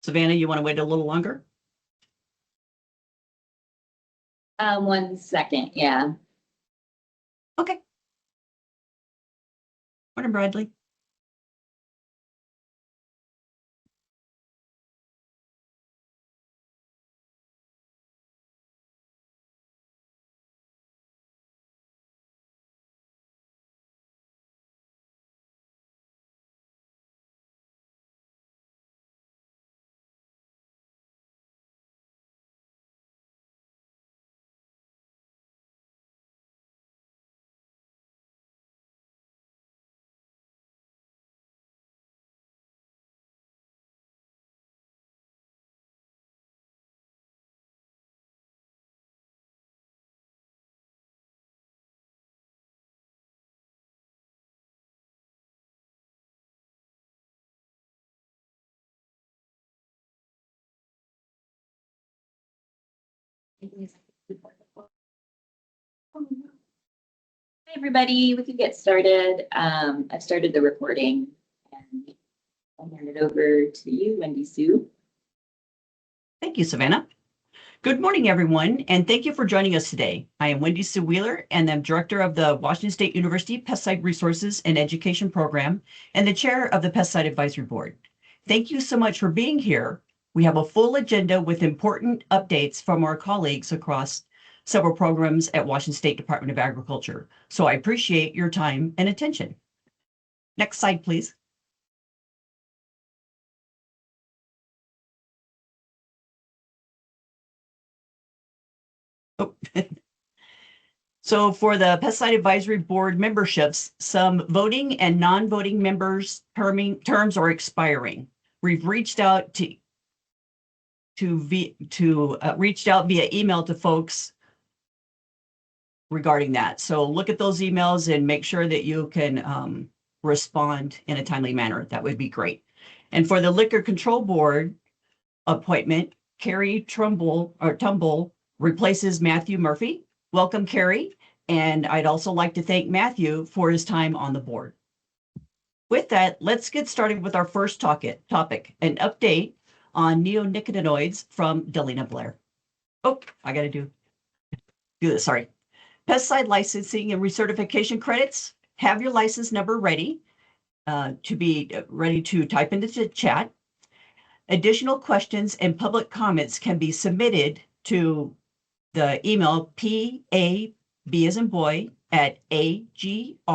Savannah, you want to wait a little longer? 1 second, yeah. Okay. Morning, Bradley. Hey, everybody, we can get started. I've started the recording and I'll hand it over to you, Wendy Sue. Thank you, Savannah. Good morning, everyone, and thank you for joining us today. I am Wendy Sue Wheeler, and I'm Director of the Washington State University Pesticide Resources and Education Program and the Chair of the Pesticide Advisory Board. Thank you so much for being here. We have a full agenda with important updates from our colleagues across several programs at Washington State Department of Agriculture. So I appreciate your time and attention. Next slide, please. Oh. So for the Pesticide Advisory Board memberships, some voting and non-voting members' terms are expiring. We've reached out reached out via email to folks regarding that. So look at those emails and make sure that you can respond in a timely manner. That would be great. And for the Liquor Control Board appointment, Carrie Tumble replaces Matthew Murphy. Welcome, Carrie. And I'd also like to thank Matthew for his time on the board. With that, let's get started with our first topic, an update on neonicotinoids from Delina Blair. Oh, I got to do this, sorry. Pesticide licensing and recertification credits. Have your license number ready to type into the chat. Additional questions and public comments can be submitted to the email PAB as in boy at agr.wa.gov.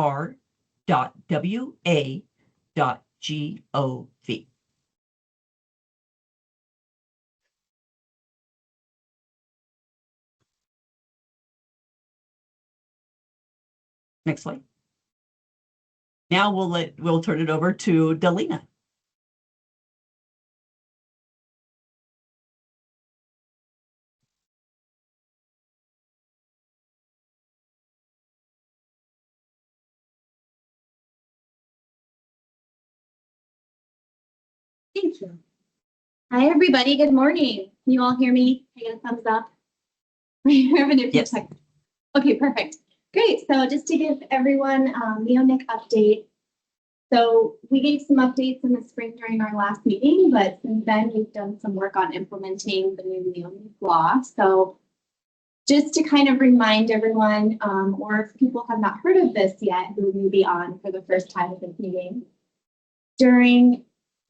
Next slide. Now we'll turn it over to Delina. Thank you. Hi, everybody. Good morning. Can you all hear me? Can I get a thumbs up? Yes. Okay, perfect. Great. So just to give everyone neonic update. So we gave some updates in the spring during our last meeting, but since then we've done some work on implementing the new neonic law. So just to kind of remind everyone, or if people have not heard of this yet, who may be on for the first time at this meeting, during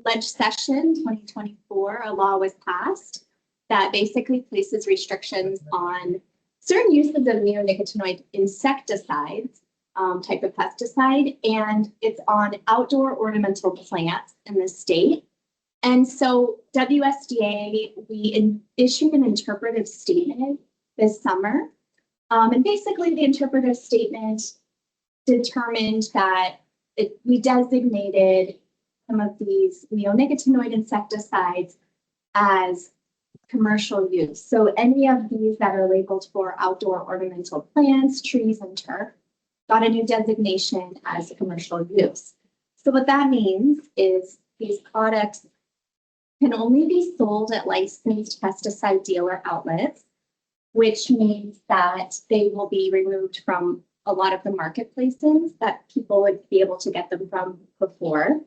Leg session 2024, a law was passed that basically places restrictions on certain uses of neonicotinoid insecticides, type of pesticide, and it's on outdoor ornamental plants in the state. And so WSDA, we issued an interpretive statement this summer. And basically the interpretive statement determined that we designated some of these neonicotinoid insecticides as commercial use. So any of these that are labeled for outdoor ornamental plants, trees, and turf got a new designation as commercial use. So what that means is these products can only be sold at licensed pesticide dealer outlets, which means that they will be removed from a lot of the marketplaces that people would be able to get them from before.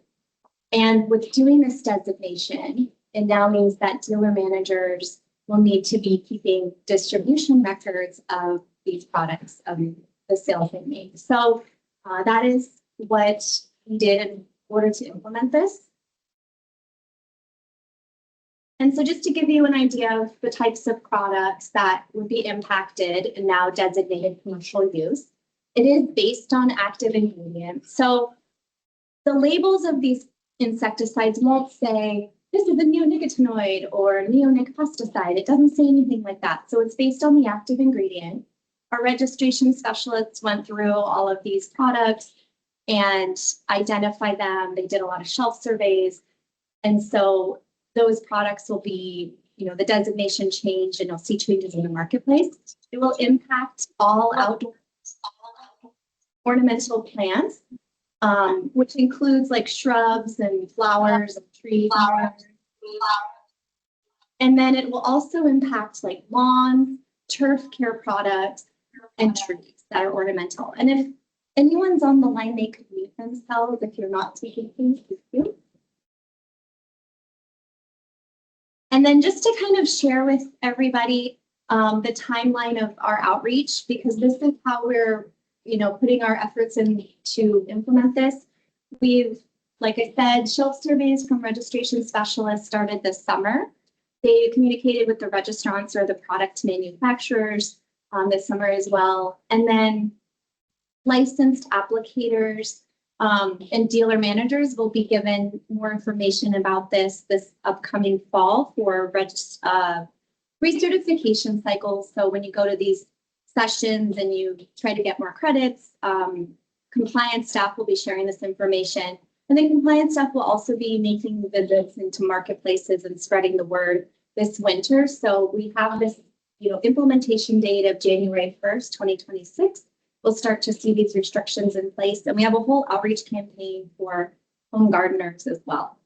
And with doing this designation, it now means that dealer managers will need to be keeping distribution records of these products, the sales they made. So that is what we did in order to implement this. And so just to give you an idea of the types of products that would be impacted and now designated commercial use, it is based on active ingredients. So the labels of these insecticides won't say, this is a neonicotinoid or neonic pesticide. It doesn't say anything like that. So it's based on the active ingredient. Our registration specialists went through all of these products and identified them. They did a lot of shelf surveys. And so those products will be, the designation change, and you'll see changes in the marketplace. It will impact all outdoor ornamental plants, which includes like shrubs and flowers and trees. And then it will also impact like lawns, turf care products, and trees that are ornamental. And if anyone's on the line, they could mute themselves if you're not taking things with you. And then just to kind of share with everybody the timeline of our outreach, because this is how we're, putting our efforts in to implement this. We've, like I said, shelf surveys from registration specialists started this summer. They communicated with the registrants or the product manufacturers this summer as well. And then licensed applicators and dealer managers will be given more information about this upcoming fall for recertification cycles. So when you go to these sessions and you try to get more credits, compliance staff will be sharing this information. And then compliance staff will also be making visits into marketplaces and spreading the word this winter. So we have this, implementation date of January 1st, 2026. We'll start to see these restrictions in place. And we have a whole outreach campaign for home gardeners as well.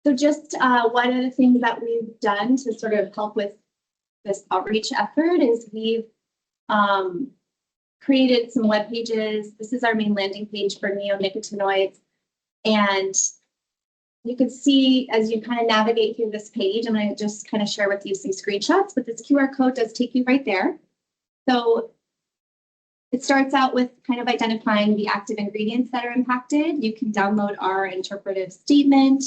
So just one of the things that we've done to sort of help with this outreach effort is we've created some web pages. This is our main landing page for neonicotinoids. And you can see as you kind of navigate through this page, I'm going to just kind of share with you some screenshots, but this QR code does take you right there. So it starts out with kind of identifying the active ingredients that are impacted. You can download our interpretive statement.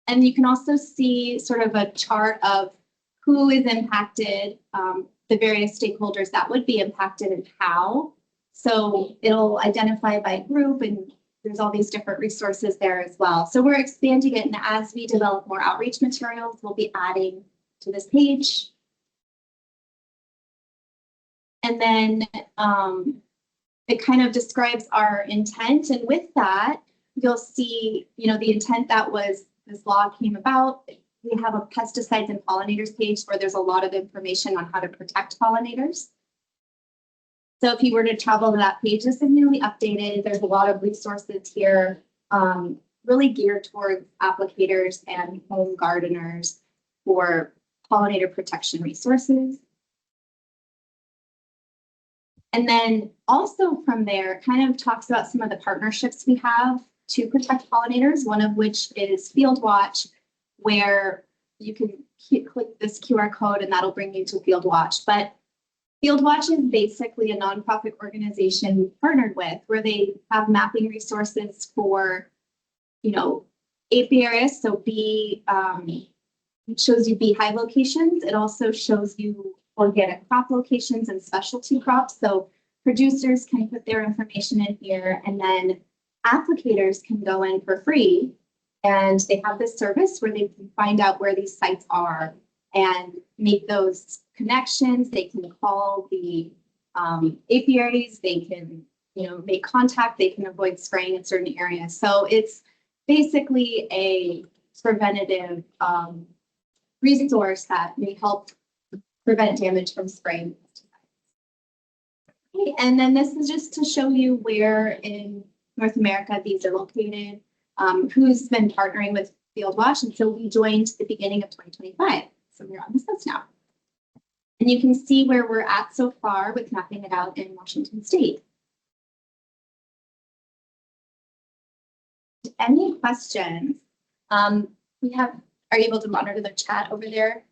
And you can also see sort of a chart of who is impacted, the various stakeholders that would be impacted and how. So it'll identify by group, and there's all these different resources there as well. So we're expanding it, and as we develop more outreach materials, we'll be adding to this page. And then it kind of describes our intent. And with that, you'll see, the intent that was this law came about. We have a pesticides and pollinators page where there's a lot of information on how to protect pollinators. So if you were to travel to that page, this is newly updated. There's a lot of resources here, really geared towards applicators and home gardeners for pollinator protection resources. And then also from there, kind of talks about some of the partnerships we have to protect pollinators, one of which is FieldWatch, where you can click this QR code and that'll bring you to FieldWatch. But FieldWatch is basically a nonprofit organization we've partnered with, where they have mapping resources for, apiaries. So bee, it shows you beehive locations. It also shows you organic crop locations and specialty crops. So producers can put their information in here, and then applicators can go in for free. And they have this service where they can find out where these sites are and make those connections. They can call the apiaries. They can, make contact. They can avoid spraying in certain areas. So it's basically a preventative resource that may help prevent damage from spraying. Okay, and then this is just to show you where in North America these are located, who's been partnering with FieldWatch. And so we joined the beginning of 2025. So we're on this list now. And you can see where we're at so far with mapping it out in Washington State. any questions? We have, are you able to monitor the chat over there?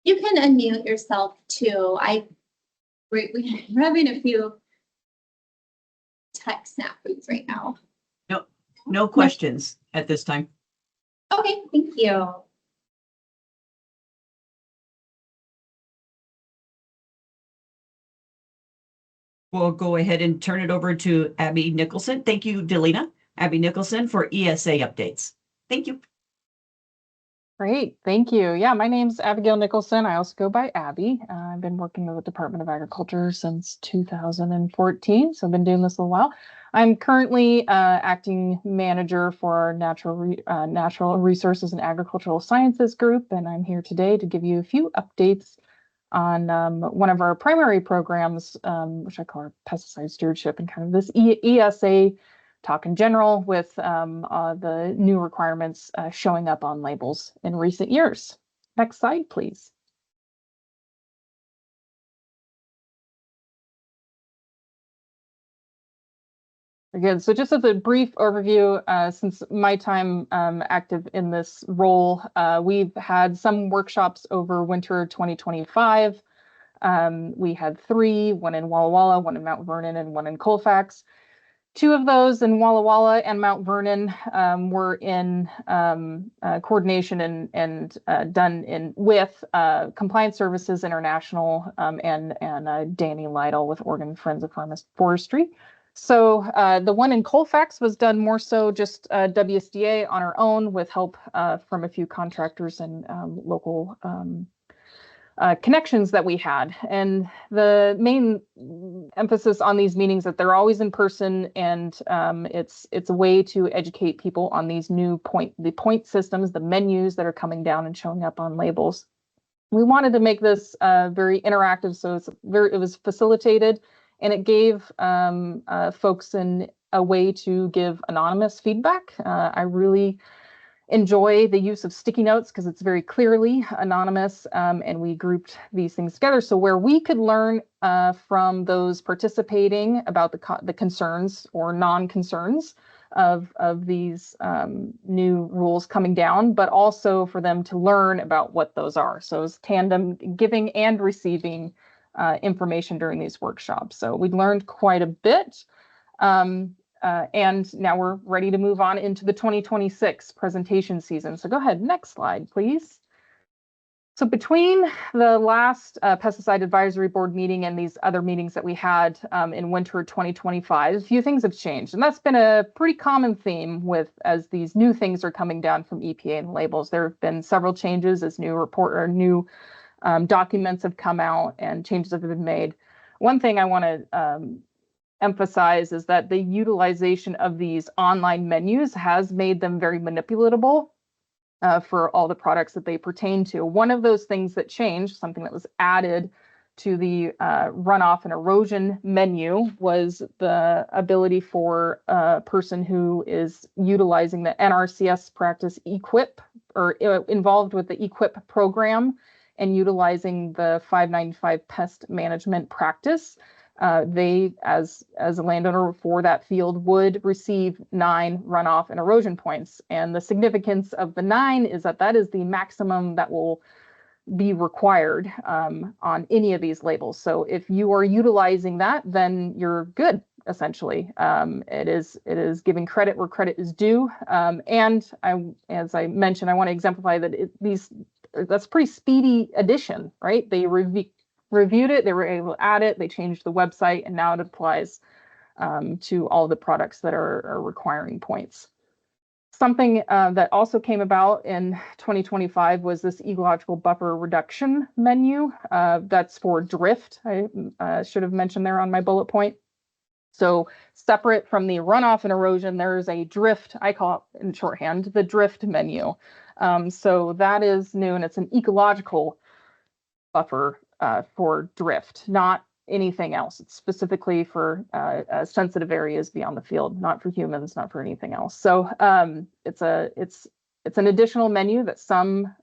You can unmute yourself too. We're having a few tech snafus right now. No questions at this time. Okay, thank you. We'll go ahead and turn it over to Abby Nicholson. Thank you, Delina. Abby Nicholson for ESA updates. Thank you. Great, thank you. Yeah, my name's Abigail Nicholson. I also go by Abby. I've been working with the Department of Agriculture since 2014, so I've been doing this a while. I'm currently acting manager for our Natural Resources and Agricultural Sciences group, and I'm here today to give you a few updates on one of our primary programs, which I call our pesticide stewardship, and kind of this ESA talk in general with the new requirements showing up on labels in recent years. Next slide, please. Again, so just as a brief overview, since my time active in this role, we've had some workshops over winter 2025. We had 3, one in Walla Walla, one in Mount Vernon, and one in Colfax. 2 of those in Walla Walla and Mount Vernon were in coordination and done with Compliance Services International and Danny Lytle with Oregon Friends of Forestry. So the one in Colfax was done more so just WSDA on our own with help from a few contractors and local connections that we had. And the main emphasis on these meetings that they're always in person, and it's a way to educate people on these new point systems, the menus that are coming down and showing up on labels. We wanted to make this very interactive, so it was facilitated, and it gave folks a way to give anonymous feedback. I really enjoy the use of sticky notes because it's very clearly anonymous, and we grouped these things together. So where we could learn from those participating about the concerns or non-concerns of these new rules coming down, but also for them to learn about what those are. So it's tandem giving and receiving information during these workshops. So we learned quite a bit. And now we're ready to move on into the 2026 presentation season. So go ahead, next slide, please. So between the last Pesticide Advisory Board meeting and these other meetings that we had in winter 2025, a few things have changed. And that's been a pretty common theme as these new things are coming down from EPA and labels. There have been several changes as new documents have come out and changes have been made. One thing I want to emphasize is that the utilization of these online menus has made them very manipulatable for all the products that they pertain to. One of those things that changed, something that was added to the runoff and erosion menu, was the ability for a person who is utilizing the NRCS practice EQIP or involved with the EQIP program and utilizing the 595 pest management practice. They, as a landowner for that field, would receive 9 runoff and erosion points. And the significance of the 9 is that is the maximum that will be required on any of these labels. So if you are utilizing that, then you're good, essentially. It is giving credit where credit is due. And as I mentioned, I want to exemplify that that's pretty speedy addition, right? They reviewed it, they were able to add it, they changed the website, and now it applies to all the products that are requiring points. Something that also came about in 2025 was this ecological buffer reduction menu. That's for drift. I should have mentioned there on my bullet point. So separate from the runoff and erosion, there's a drift, I call it in shorthand, the drift menu. So that is new, and it's an ecological buffer for drift, not anything else. It's specifically for sensitive areas beyond the field, not for humans, not for anything else. So it's an additional menu that some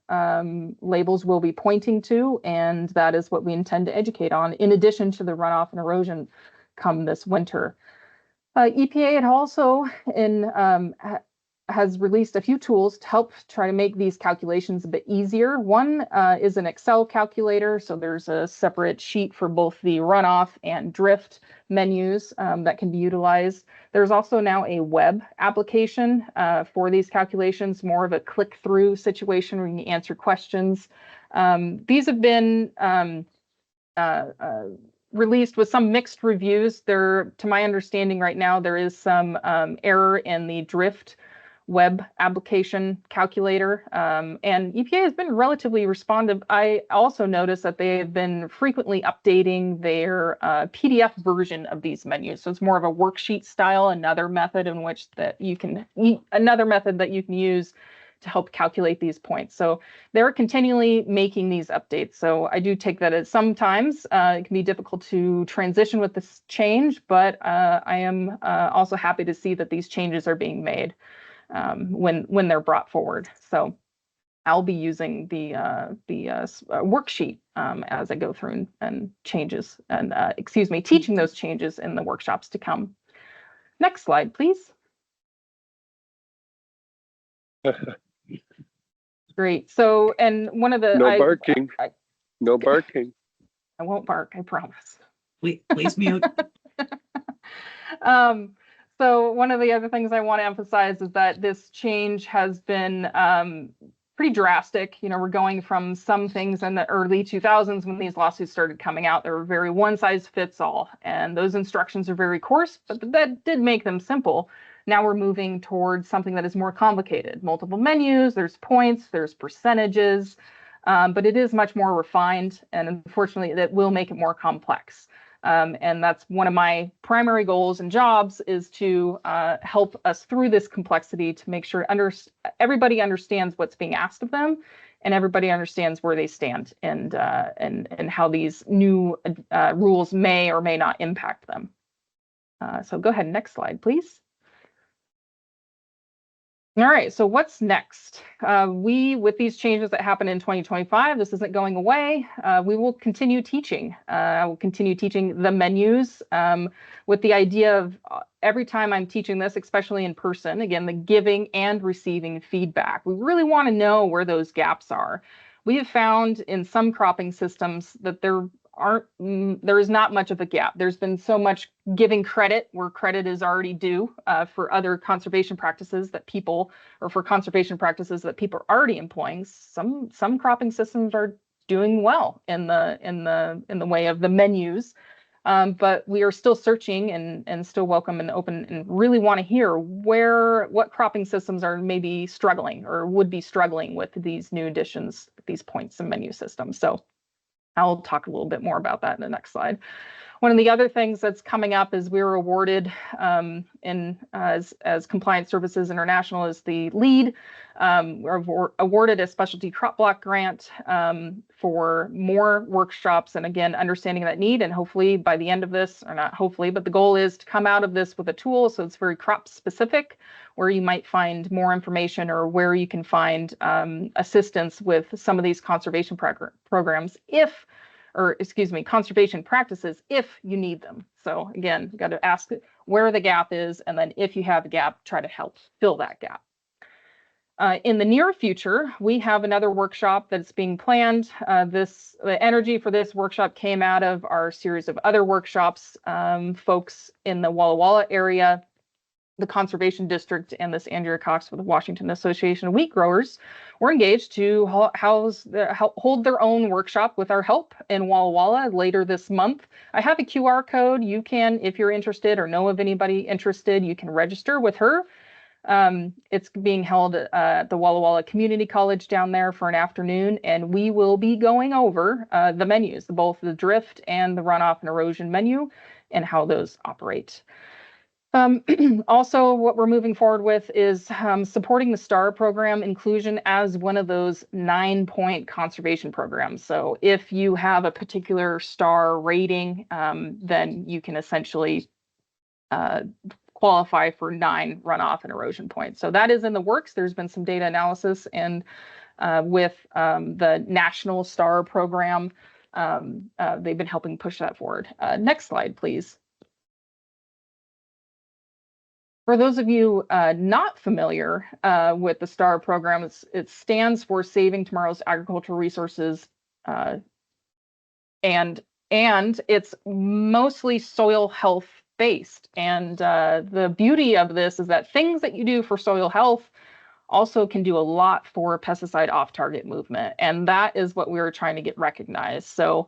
labels will be pointing to, and that is what we intend to educate on, in addition to the runoff and erosion come this winter. EPA had also has released a few tools to help try to make these calculations a bit easier. One is an Excel calculator. So there's a separate sheet for both the runoff and drift menus that can be utilized. There's also now a web application for these calculations, more of a click-through situation where you can answer questions. These have been released with some mixed reviews. To my understanding right now, there is some error in the drift web application calculator, and EPA has been relatively responsive. I also noticed that they have been frequently updating their PDF version of these menus. So it's more of a worksheet style, another method that you can use to help calculate these points. So they're continually making these updates. So I do take that as sometimes it can be difficult to transition with this change, but I am also happy to see that these changes are being made when they're brought forward. So I'll be using the worksheet as I go through and changes and teaching those changes in the workshops to come. Next slide, please. Great. So, and one of the No barking. No barking. I won't bark, I promise. Please mute. So one of the other things I want to emphasize is that this change has been pretty drastic. You know, we're going from some things in the early 2000s when these lawsuits started coming out. They were very one size fits all, and those instructions are very coarse, but that did make them simple. Now we're moving towards something that is more complicated. Multiple menus, there's points, there's percentages, but it is much more refined, and unfortunately that will make it more complex. And that's one of my primary goals and jobs, is to help us through this complexity to make sure everybody understands what's being asked of them, and everybody understands where they stand, and how these new rules may or may not impact them. So go ahead, next slide, please. All right, so what's next? With these changes that happen in 2025, this isn't going away. We will continue teaching. I will continue teaching the menus with the idea of every time I'm teaching this, especially in person, again, the giving and receiving feedback. We really want to know where those gaps are. We have found in some cropping systems that there is not much of a gap. There's been so much giving credit where credit is already due for other conservation practices that people, or for conservation practices that people are already employing. Some cropping systems are doing well in the way of the menus, but we are still searching and still welcome and open, and really want to hear what cropping systems are maybe struggling or would be struggling with these new additions, these points and menu systems. So I'll talk a little bit more about that in the next slide. One of the other things that's coming up is we were awarded as Compliance Services International as the lead. We're awarded a specialty crop block grant for more workshops, and again, understanding that need, and hopefully by the end of this, or not hopefully, but the goal is to come out of this with a tool so it's very crop specific, where you might find more information, or where you can find assistance with some of these conservation programs conservation practices if you need them. So again, you got to ask where the gap is, and then if you have a gap, try to help fill that gap. In the near future, we have another workshop that's being planned. The energy for this workshop came out of our series of other workshops. Folks in the Walla Walla area, the Conservation District, and this Andrea Cox with the Washington Association of Wheat Growers were engaged to hold their own workshop with our help in Walla Walla later this month. I have a QR code. You can, if you're interested or know of anybody interested, you can register with her. It's being held at the Walla Walla Community College down there for an afternoon, and we will be going over the menus, both the drift and the runoff and erosion menu, and how those operate. Also, what we're moving forward with is supporting the STAR program inclusion as one of those 9-point conservation programs. So if you have a particular STAR rating, then you can essentially qualify for 9 runoff and erosion points. So that is in the works. There's been some data analysis, and with the National STAR program, they've been helping push that forward. Next slide, please. For those of you not familiar with the STAR program, it stands for Saving Tomorrow's Agricultural Resources, and it's mostly soil health based. And the beauty of this is that things that you do for soil health also can do a lot for pesticide off-target movement, and that is what we're trying to get recognized. So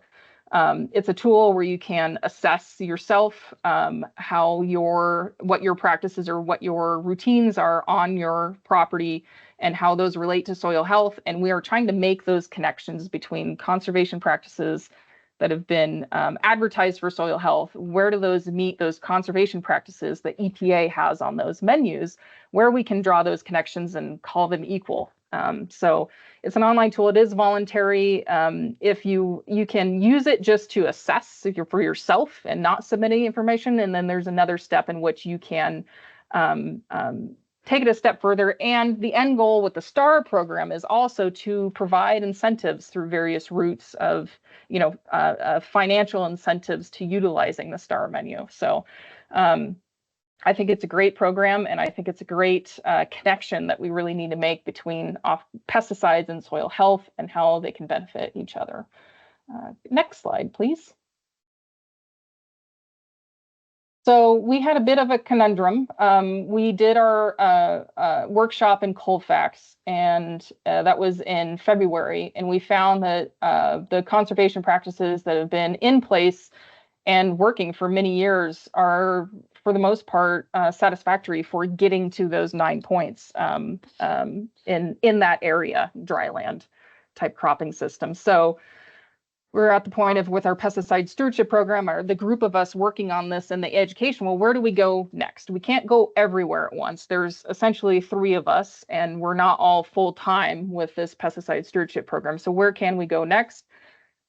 it's a tool where you can assess yourself, what your practices or what your routines are on your property and how those relate to soil health. And we are trying to make those connections between conservation practices that have been advertised for soil health. Where do those meet those conservation practices that EPA has on those menus, where we can draw those connections and call them equal. So it's an online tool. It is voluntary. If you can use it just to assess for yourself and not submit any information. And then there's another step in which you can take it a step further. And the end goal with the STAR program is also to provide incentives through various routes of, financial incentives to utilizing the STAR menu. So I think it's a great program, and I think it's a great connection that we really need to make between pesticides and soil health and how they can benefit each other. Next slide, please. So we had a bit of a conundrum. We did our workshop in Colfax, and that was in February, and we found that the conservation practices that have been in place and working for many years are, for the most part, satisfactory for getting to those 9 points in that area, dryland type cropping system. So we're at the point of, with our pesticide stewardship program, or the group of us working on this and the education, well, where do we go next? We can't go everywhere at once. There's essentially 3 of us, and we're not all full time with this pesticide stewardship program. So where can we go next?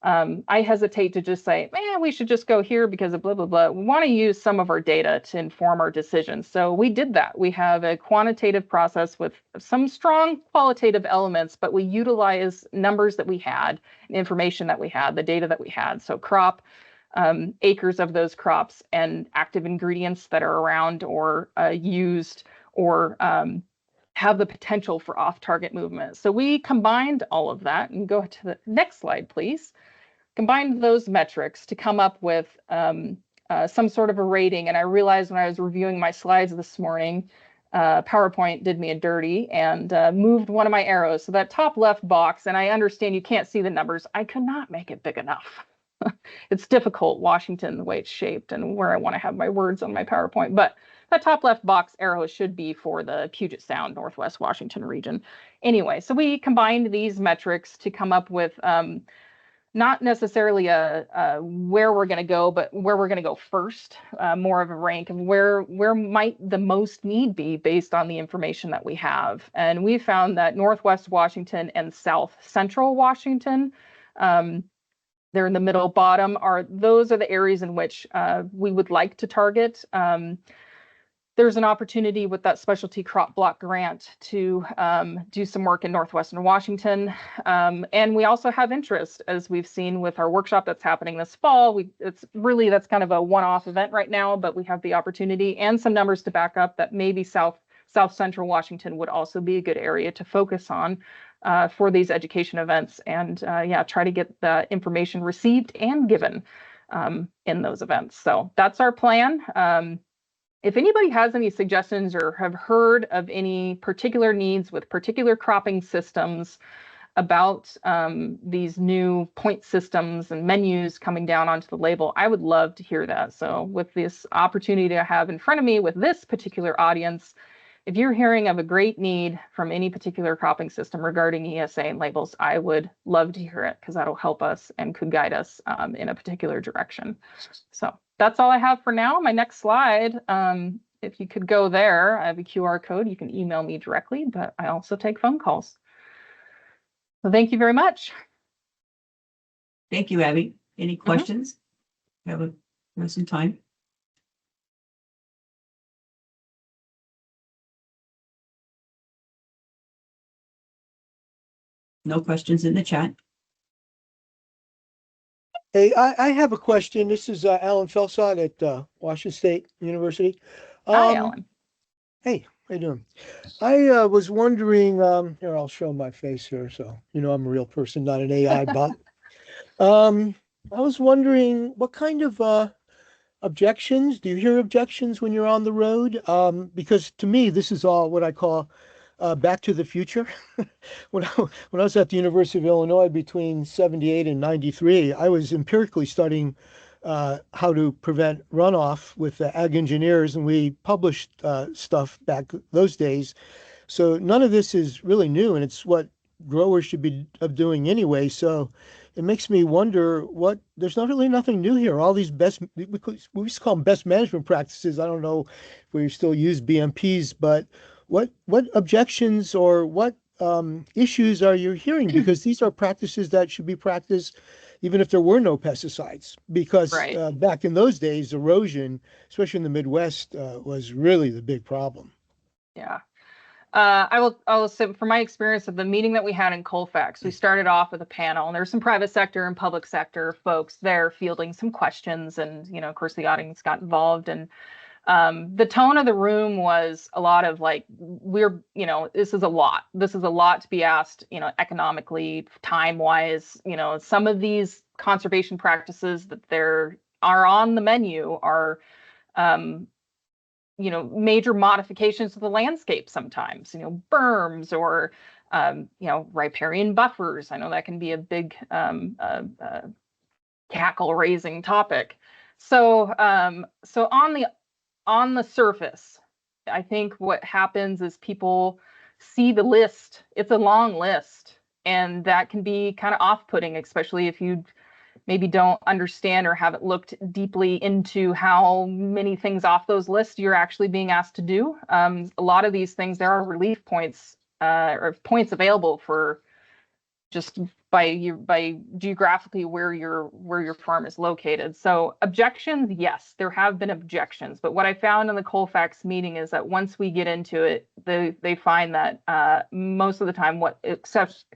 I hesitate to just say, man, we should just go here because of blah, blah, blah. We want to use some of our data to inform our decisions. So we did that. We have a quantitative process with some strong qualitative elements, but we utilize numbers that we had, information that we had, the data that we had. So crop, acres of those crops, and active ingredients that are around or used or have the potential for off-target movement. So we combined all of that, and go to the next slide, please. Combined those metrics to come up with some sort of a rating. And I realized when I was reviewing my slides this morning, PowerPoint did me a dirty and moved one of my arrows. So that top left box, and I understand you can't see the numbers, I could not make it big enough. It's difficult, Washington, the way it's shaped and where I want to have my words on my PowerPoint. But that top left box arrow should be for the Puget Sound, Northwest Washington region. Anyway, so we combined these metrics to come up with not necessarily where we're going to go, but where we're going to go first, more of a rank of where might the most need be based on the information that we have. And we found that Northwest Washington and South Central Washington, they're in the middle bottom, those are the areas in which we would like to target. There's an opportunity with that specialty crop block grant to do some work in Northwestern Washington. And we also have interest, as we've seen with our workshop that's happening this fall. That's kind of a one-off event right now, but we have the opportunity and some numbers to back up that maybe South Central Washington would also be a good area to focus on for these education events, and try to get the information received and given in those events. So that's our plan. If anybody has any suggestions or have heard of any particular needs with particular cropping systems about these new point systems and menus coming down onto the label, I would love to hear that. So with this opportunity to have in front of me with this particular audience, if you're hearing of a great need from any particular cropping system regarding ESA and labels, I would love to hear it, because that'll help us and could guide us in a particular direction. So that's all I have for now. My next slide, if you could go there, I have a QR code. You can email me directly, but I also take phone calls. So thank you very much. Thank you, Abby. Any questions? Have some time. No questions in the chat. Hey, I have a question. This is Alan Felsod at Washington State University. Hi, Alan. Hey, how you doing? I was wondering, here, I'll show my face here, so you know I'm a real person, not an AI bot. Um, I was wondering what kind of objections, do you hear objections when you're on the road? Because to me, this is all what I call back to the future. When I was at the University of Illinois between 78 and 93, I was empirically studying how to prevent runoff with the ag engineers, and we published stuff back those days. So none of this is really new, and it's what growers should be doing anyway. So it makes me wonder what there's not really nothing new here. All these we used to call them best management practices. I don't know if we still use BMPs, but what objections or what issues are you hearing? Because these are practices that should be practiced even if there were no pesticides. Because Right. back in those days, erosion, especially in the Midwest, was really the big problem. Yeah. I will say from my experience of the meeting that we had in Colfax, we started off with a panel and there's some private sector and public sector folks there fielding some questions. And, you know, of course the audience got involved, and the tone of the room was a lot of like, you know, this is a lot. This is a lot to be asked, you know, economically, time wise. You know, some of these conservation practices that there are on the menu are, um, you know, major modifications to the landscape sometimes, you know, berms or, you know, riparian buffers. I know that can be a big cackle raising topic. So, so on the surface, I think what happens is people see the list. It's a long list, and that can be kind of off-putting, especially if you maybe don't understand or haven't looked deeply into how many things off those lists you're actually being asked to do. A lot of these things, there are relief points or points available for just by geographically where your farm is located. So objections, yes, there have been objections, but what I found in the Colfax meeting is that once we get into it, they find that most of the time,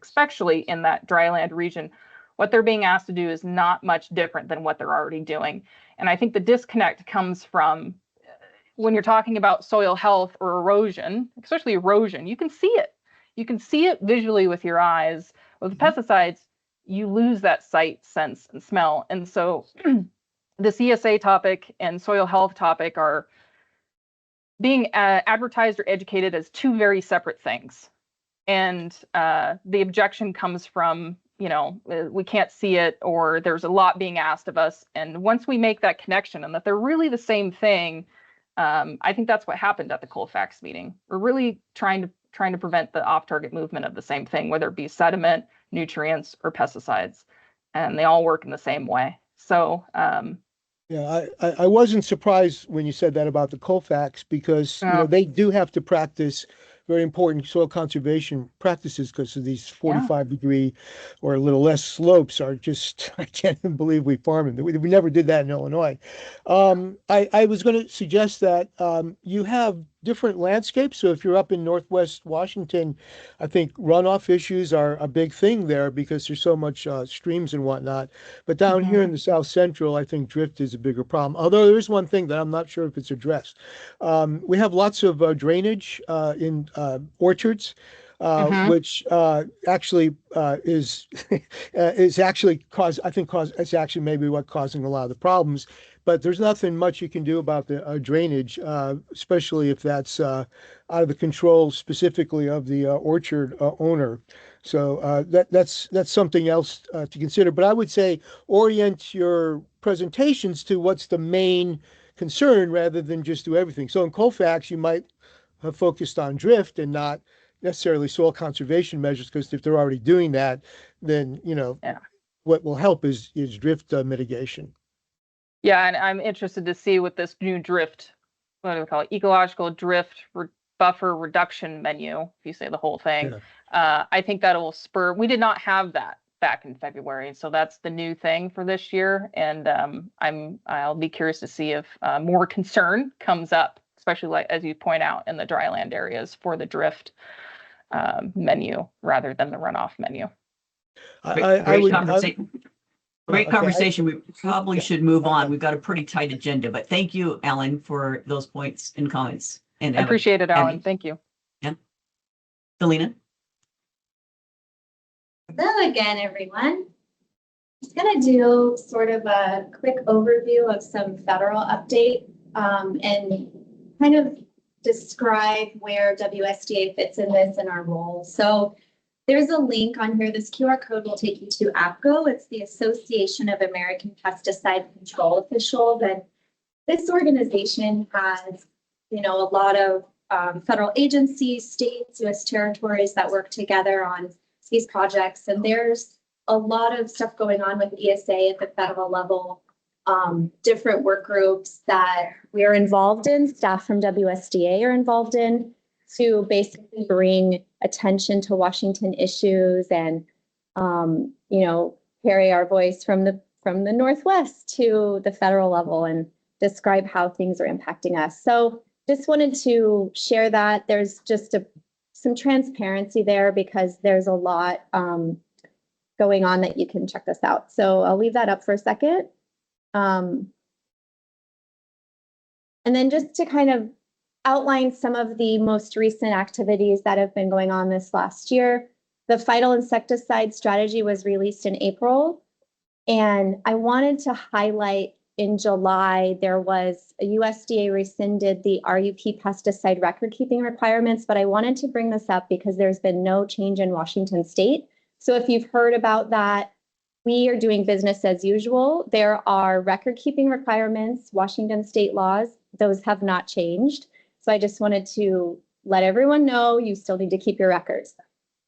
especially in that dryland region, what they're being asked to do is not much different than what they're already doing. And I think the disconnect comes from when you're talking about soil health or erosion, especially erosion, you can see it. You can see it visually with your eyes. With pesticides, you lose that sight, sense, and smell. And so the CSA topic and soil health topic are being advertised or educated as two very separate things. And the objection comes from, you know, we can't see it, or there's a lot being asked of us. And once we make that connection and that they're really the same thing, I think that's what happened at the Colfax meeting. We're really trying to prevent the off-target movement of the same thing, whether it be sediment, nutrients, or pesticides, and they all work in the same way. So Yeah, I wasn't surprised when you said that about the Colfax because, you know, they do have to practice very important soil conservation practices because of these 45-degree or a little less slopes are just, I can't even believe we farm them. We never did that in Illinois. I was going to suggest that you have different landscapes. So if you're up in Northwest Washington, I think runoff issues are a big thing there because there's so much streams and whatnot. But down here in the South Central, I think drift is a bigger problem. Although there is one thing that I'm not sure if it's addressed. We have lots of drainage in orchards. Which actually is actually it's actually maybe what causing a lot of the problems. But there's nothing much you can do about the drainage, especially if that's out of the control specifically of the orchard owner. So that's something else to consider. But I would say orient your presentations to what's the main concern rather than just do everything. So in Colfax, you might have focused on drift and not necessarily soil conservation measures, because if they're already doing that, then, you know, what will help is drift mitigation. Yeah, and I'm interested to see what this new drift, what do we call it, ecological drift buffer reduction menu, if you say the whole thing. I think that will spur. We did not have that back in February, so that's the new thing for this year. And I'll be curious to see if more concern comes up, especially like as you point out in the dryland areas for the drift menu rather than the runoff menu. Great conversation. We probably should move on. We've got a pretty tight agenda, but thank you, Alan, for those points and comments. And I appreciate it, Alan. Abby. Thank you. Selena? Hello again, everyone. Just gonna do sort of a quick overview of some federal update and kind of describe where WSDA fits in this and our role. So there's a link on here. This QR code will take you to APCO. It's the Association of American Pesticide Control Officials. And this organization has, a lot of federal agencies, states, U.S. territories that work together on these projects. And there's a lot of stuff going on with ESA at the federal level, different work groups that we are involved in, staff from WSDA are involved in, to basically bring attention to Washington issues and, carry our voice from the Northwest to the federal level and describe how things are impacting us. So just wanted to share that. There's just some transparency there because there's a lot going on that you can check this out. So I'll leave that up for a second. And then just to kind of outline some of the most recent activities that have been going on this last year. The Phytal Insecticide Strategy was released in April. And I wanted to highlight in July, there was a USDA rescinded the RUP pesticide record keeping requirements, but I wanted to bring this up because there's been no change in Washington state. So if you've heard about that, we are doing business as usual. There are record keeping requirements, Washington state laws, those have not changed. So I just wanted to let everyone know you still need to keep your records.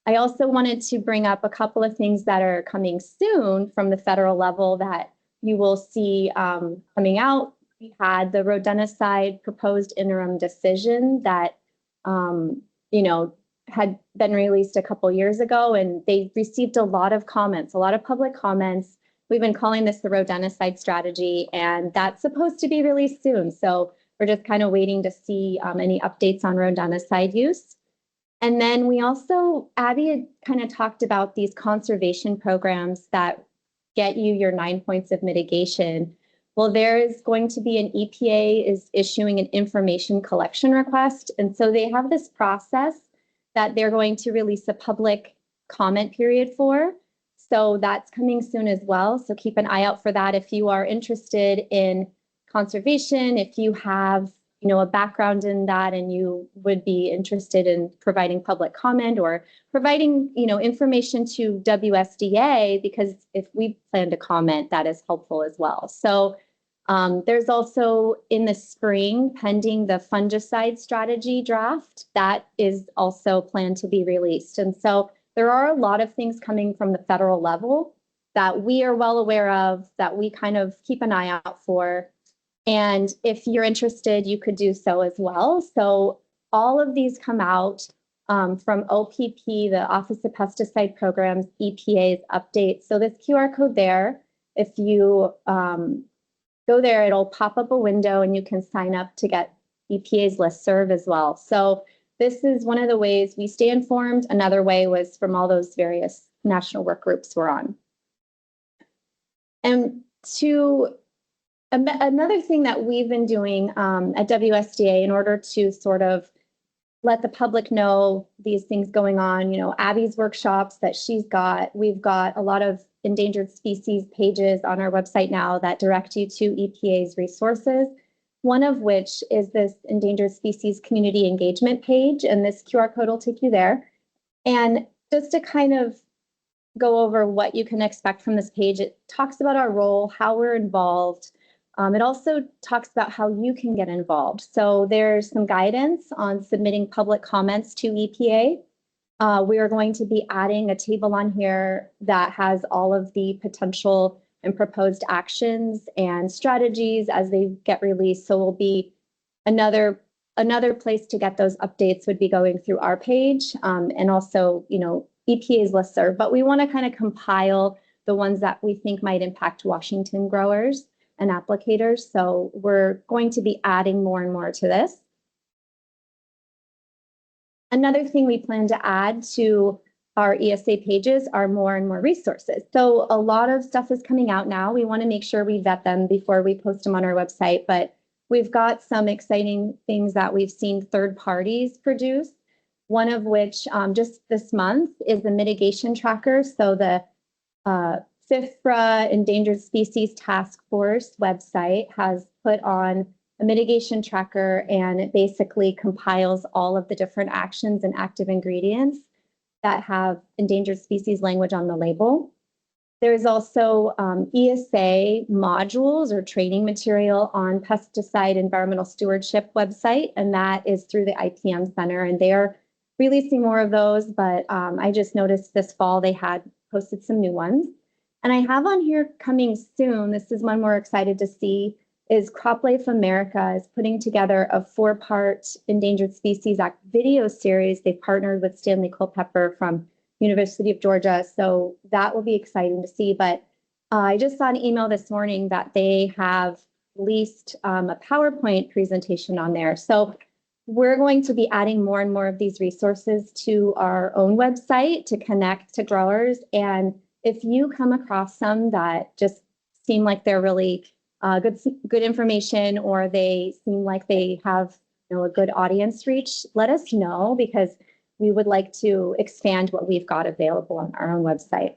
I also wanted to bring up a couple of things that are coming soon from the federal level that you will see coming out. We had the rodenticide proposed interim decision that, had been released a couple years ago, and they received a lot of comments, a lot of public comments. We've been calling this the rodenticide strategy, and that's supposed to be released soon. So we're just kind of waiting to see any updates on rodenticide use. And then we also, Abby had kind of talked about these conservation programs that get you your 9 points of mitigation. Well, there is going to be an EPA is issuing an information collection request. And so they have this process that they're going to release a public comment period for. So that's coming soon as well. So keep an eye out for that. If you are interested in conservation, if you have a background in that and you would be interested in providing public comment or providing information to WSDA, because if we plan to comment, that is helpful as well. So there's also in the spring pending the fungicide strategy draft that is also planned to be released. And so there are a lot of things coming from the federal level that we are well aware of, that we kind of keep an eye out for. And if you're interested, you could do so as well. So all of these come out from OPP, the Office of Pesticide Programs, EPA's update. So this QR code there, if you go there, it'll pop up a window and you can sign up to get EPA's listserv as well. So this is one of the ways we stay informed. Another way was from all those various national work groups we're on. And another thing that we've been doing at WSDA in order to sort of let the public know these things going on, Abby's workshops that she's got, we've got a lot of endangered species pages on our website now that direct you to EPA's resources, one of which is this endangered species community engagement page, and this QR code will take you there. And just to kind of go over what you can expect from this page, it talks about our role, how we're involved. It also talks about how you can get involved. So there's some guidance on submitting public comments to EPA. We are going to be adding a table on here that has all of the potential and proposed actions and strategies as they get released. So will be another place to get those updates would be going through our page and also, EPA's listserv. But we want to kind of compile the ones that we think might impact Washington growers and applicators. So we're going to be adding more and more to this. Another thing we plan to add to our ESA pages are more and more resources. So a lot of stuff is coming out now. We want to make sure we vet them before we post them on our website, but we've got some exciting things that we've seen third parties produce. One of which just this month is the mitigation tracker. So the FIFRA Endangered Species Task Force website has put on a mitigation tracker, and it basically compiles all of the different actions and active ingredients that have endangered species language on the label. There's also ESA modules or training material on pesticide environmental stewardship website, and that is through the IPM Center, and they're releasing more of those, but I just noticed this fall they had posted some new ones. And I have on here coming soon, this is one we're excited to see, is Crop Life America is putting together a 4-part Endangered Species Act video series. They've partnered with Stanley Culpepper from University of Georgia. So that will be exciting to see. But I just saw an email this morning that they have released a PowerPoint presentation on there. So we're going to be adding more and more of these resources to our own website to connect to growers. And if you come across some that just seem like they're really good information, or they seem like they have a good audience reach, let us know, because we would like to expand what we've got available on our own website.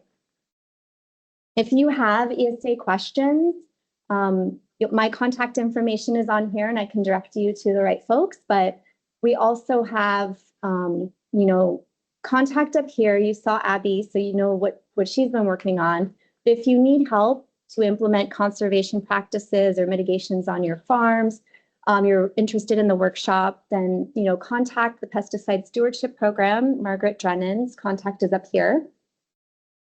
If you have ESA questions, my contact information is on here and I can direct you to the right folks, but we also have, contact up here. You saw Abby, so you know what she's been working on. But if you need help to implement conservation practices or mitigations on your farms, you're interested in the workshop, then, contact the Pesticide Stewardship Program. Margaret Drennan's contact is up here.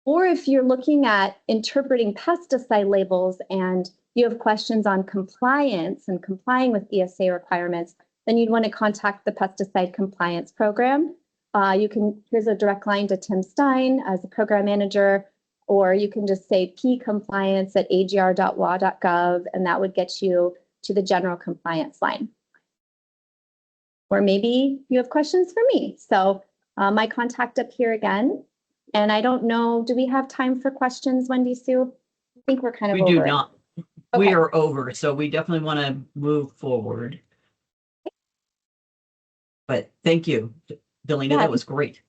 Or if you're looking at interpreting pesticide labels and you have questions on compliance and complying with ESA requirements, then you'd want to contact the Pesticide Compliance Program. Here's a direct line to Tim Stein as a program manager, or you can just say pcompliance@agr.wa.gov, and that would get you to the general compliance line. Or maybe you have questions for me. So my contact up here again. And I don't know, do we have time for questions, Wendy Sue? I think we're kind of We over do it. not. Okay. We are over, so we definitely want to move forward. But thank you, Delina, Yeah. that was great.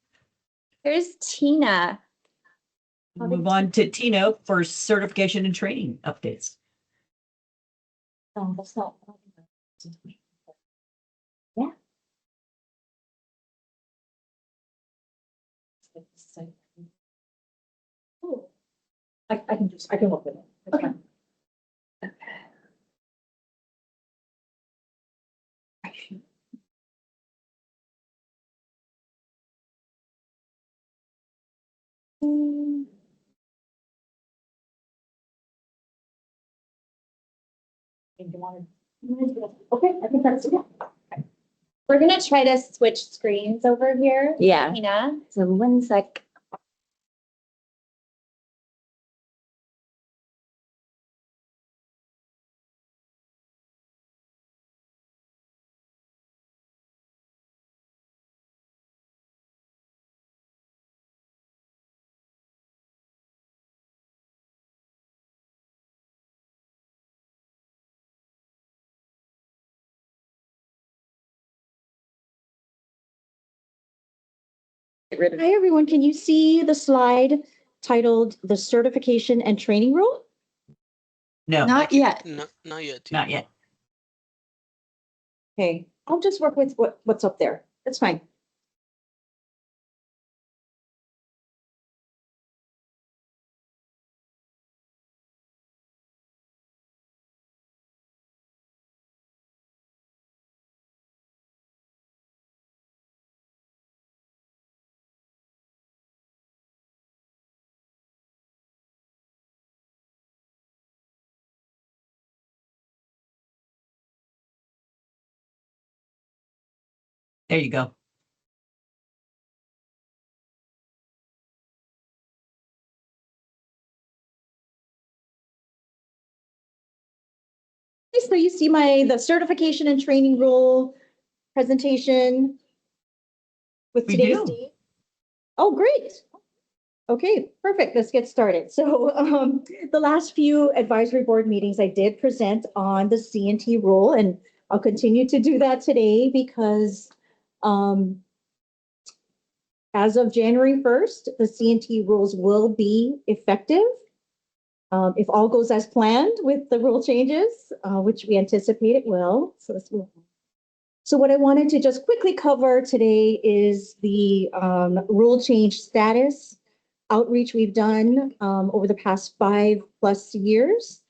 Here's Tina. We'll move on to Tino for certification and training updates. That's not. Yeah. I can work with it. That's Okay. fine. Okay, I think that's, yeah. We're going to try to switch screens over here. Yeah. Tina. So 1 sec. Hi, everyone. Can you see the slide titled the certification and training rule? No, Not yet. No, not yet. not yet. Okay, I'll just work with what's up there. That's fine. There you go. So you see the certification and training rule presentation with We today's do. date? Oh, great. Okay, perfect. Let's get started. So the last few advisory board meetings, I did present on the C&T rule, and I'll continue to do that today because as of January 1st, the C&T rules will be effective. If all goes as planned with the rule changes, which we anticipate it will. So let's move on. So what I wanted to just quickly cover today is the rule change status outreach we've done over the past 5+ years,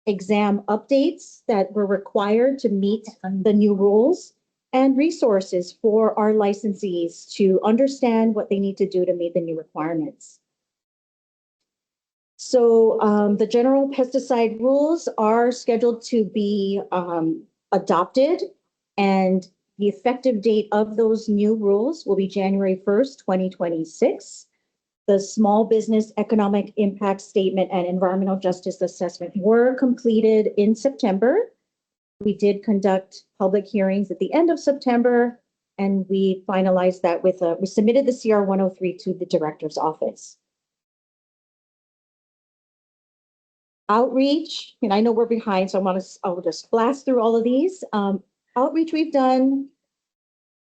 exam updates that were required to meet the new rules, and resources for our licensees to understand what they need to do to meet the new requirements. So the general pesticide rules are scheduled to be adopted, and the effective date of those new rules will be January 1st, 2026. The small business economic impact statement and environmental justice assessment were completed in September. We did conduct public hearings at the end of September, and we finalized that with we submitted the CR 103 to the director's office. Outreach, and I know we're behind, so I'll just blast through all of these. Outreach we've done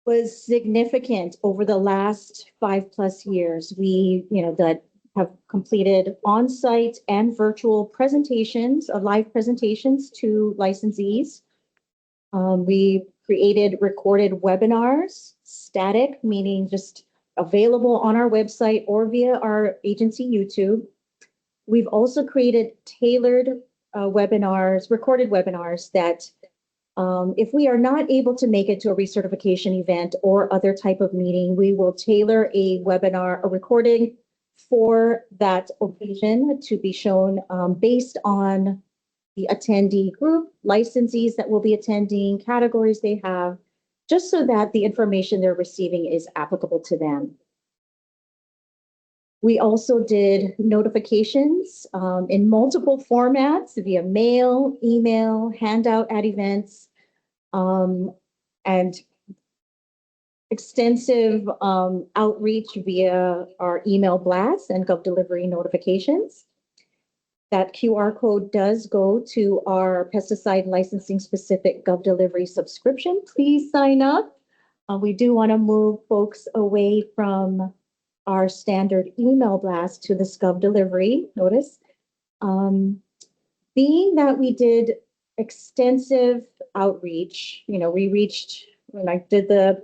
was significant over the last 5+ years. We, that have completed on-site and virtual presentations, live presentations to licensees. We created recorded webinars, static, meaning just available on our website or via our agency YouTube. We've also created tailored webinars, recorded webinars that if we are not able to make it to a recertification event or other type of meeting, we will tailor a webinar, a recording for that occasion to be shown based on the attendee group, licensees that will be attending, categories they have, just so that the information they're receiving is applicable to them. We also did notifications in multiple formats via mail, email, handout at events, and extensive outreach via our email blasts and GovDelivery notifications. That QR code does go to our pesticide licensing specific GovDelivery subscription. Please sign up. We do want to move folks away from our standard email blast to this GovDelivery notice. Being that we did extensive outreach, we reached, when I did the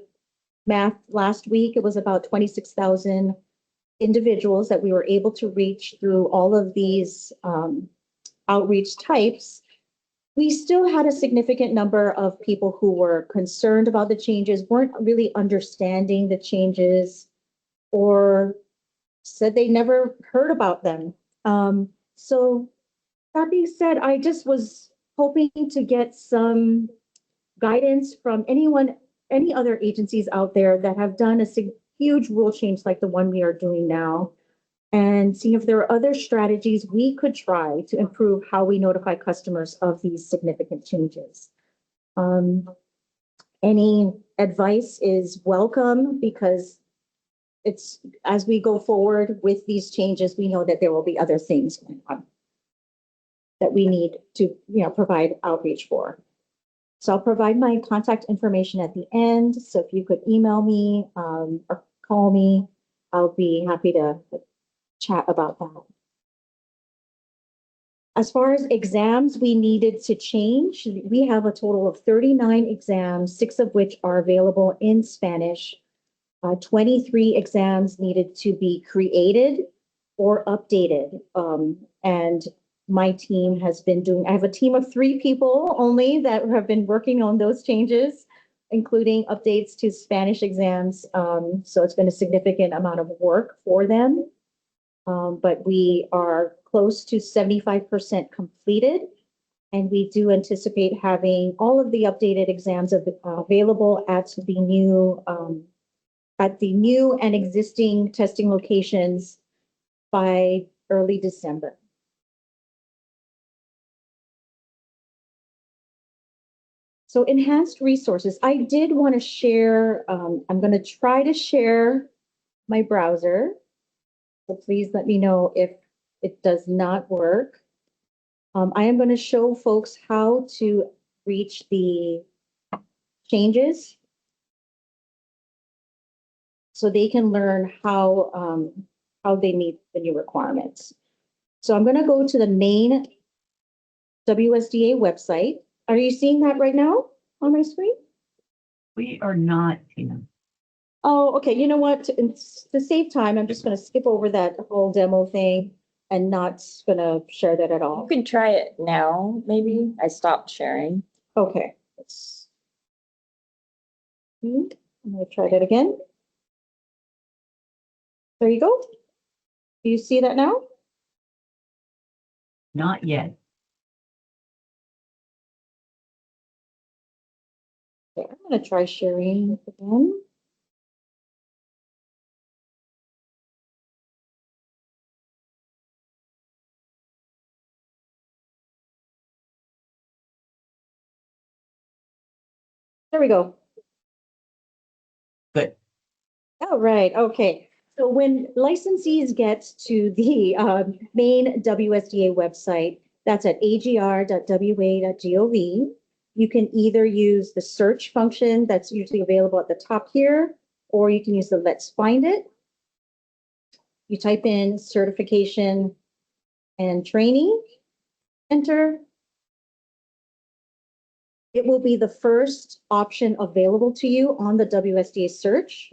math last week, it was about 26,000 individuals that we were able to reach through all of these outreach types. We still had a significant number of people who were concerned about the changes, weren't really understanding the changes, or said they never heard about them. So that being said, I just was hoping to get some guidance from any other agencies out there that have done a huge rule change like the one we are doing now, and seeing if there are other strategies we could try to improve how we notify customers of these significant changes. Any advice is welcome, because it's, as we go forward with these changes, we know that there will be other things going on that we need to, provide outreach for. So I'll provide my contact information at the end. So if you could email me or call me, I'll be happy to chat about that. As far as exams we needed to change, we have a total of 39 exams, 6 of which are available in Spanish. 23 exams needed to be created or updated. And my team has been doing, I have a team of 3 people only that have been working on those changes, including updates to Spanish exams. So it's been a significant amount of work for them. But we are close to 75% completed. And we do anticipate having all of the updated exams available at the new and existing testing locations by early December. So enhanced resources. I did want to share, I'm going to try to share my browser. So please let me know if it does not work. I am going to show folks how to reach the changes so they can learn how they meet the new requirements. So I'm going to go to the main WSDA website. Are you seeing that right now on my screen? We are not, Tina. Oh, okay. You know what? To save time, I'm just going to skip over that whole demo thing and not going to share that at You all. could try it now, maybe. I stopped sharing. Okay. I'm going to try that again. There you go. Do you see that now? Not yet. Okay, I'm going to try sharing again. There we go. Good. All right, okay. So when licensees get to the main WSDA website, that's at agr.wa.gov. You can either use the search function that's usually available at the top here, or you can use the Let's Find It. You type in certification and training, enter. It will be the first option available to you on the WSDA search.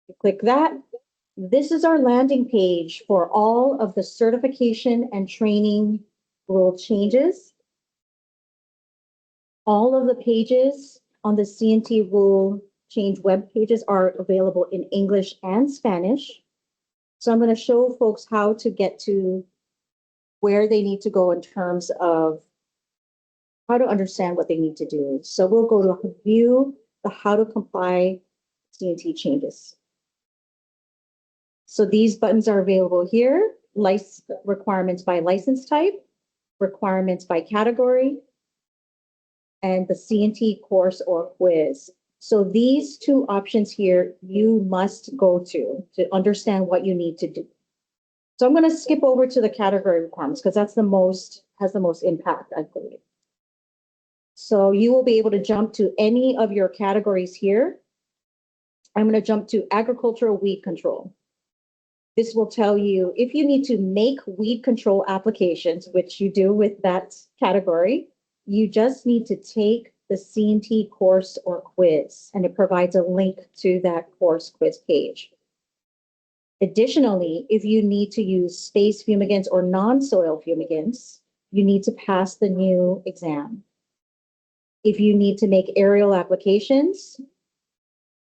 You click that. This is our landing page for all of the certification and training rule changes. All of the pages on the CNT rule change web pages are available in English and Spanish. So I'm going to show folks how to get to where they need to go in terms of how to understand what they need to do. So we'll go to view the how to comply CNT changes. So these buttons are available here, requirements by license type, requirements by category, and the CNT course or quiz. So these two options here, you must go to understand what you need to do. So I'm going to skip over to the category requirements because that's has the most impact, I believe. So you will be able to jump to any of your categories here. I'm going to jump to agricultural weed control. This will tell you if you need to make weed control applications, which you do with that category, you just need to take the CNT course or quiz, and it provides a link to that course quiz page. Additionally, if you need to use space fumigants or non-soil fumigants, you need to pass the new exam. If you need to make aerial applications,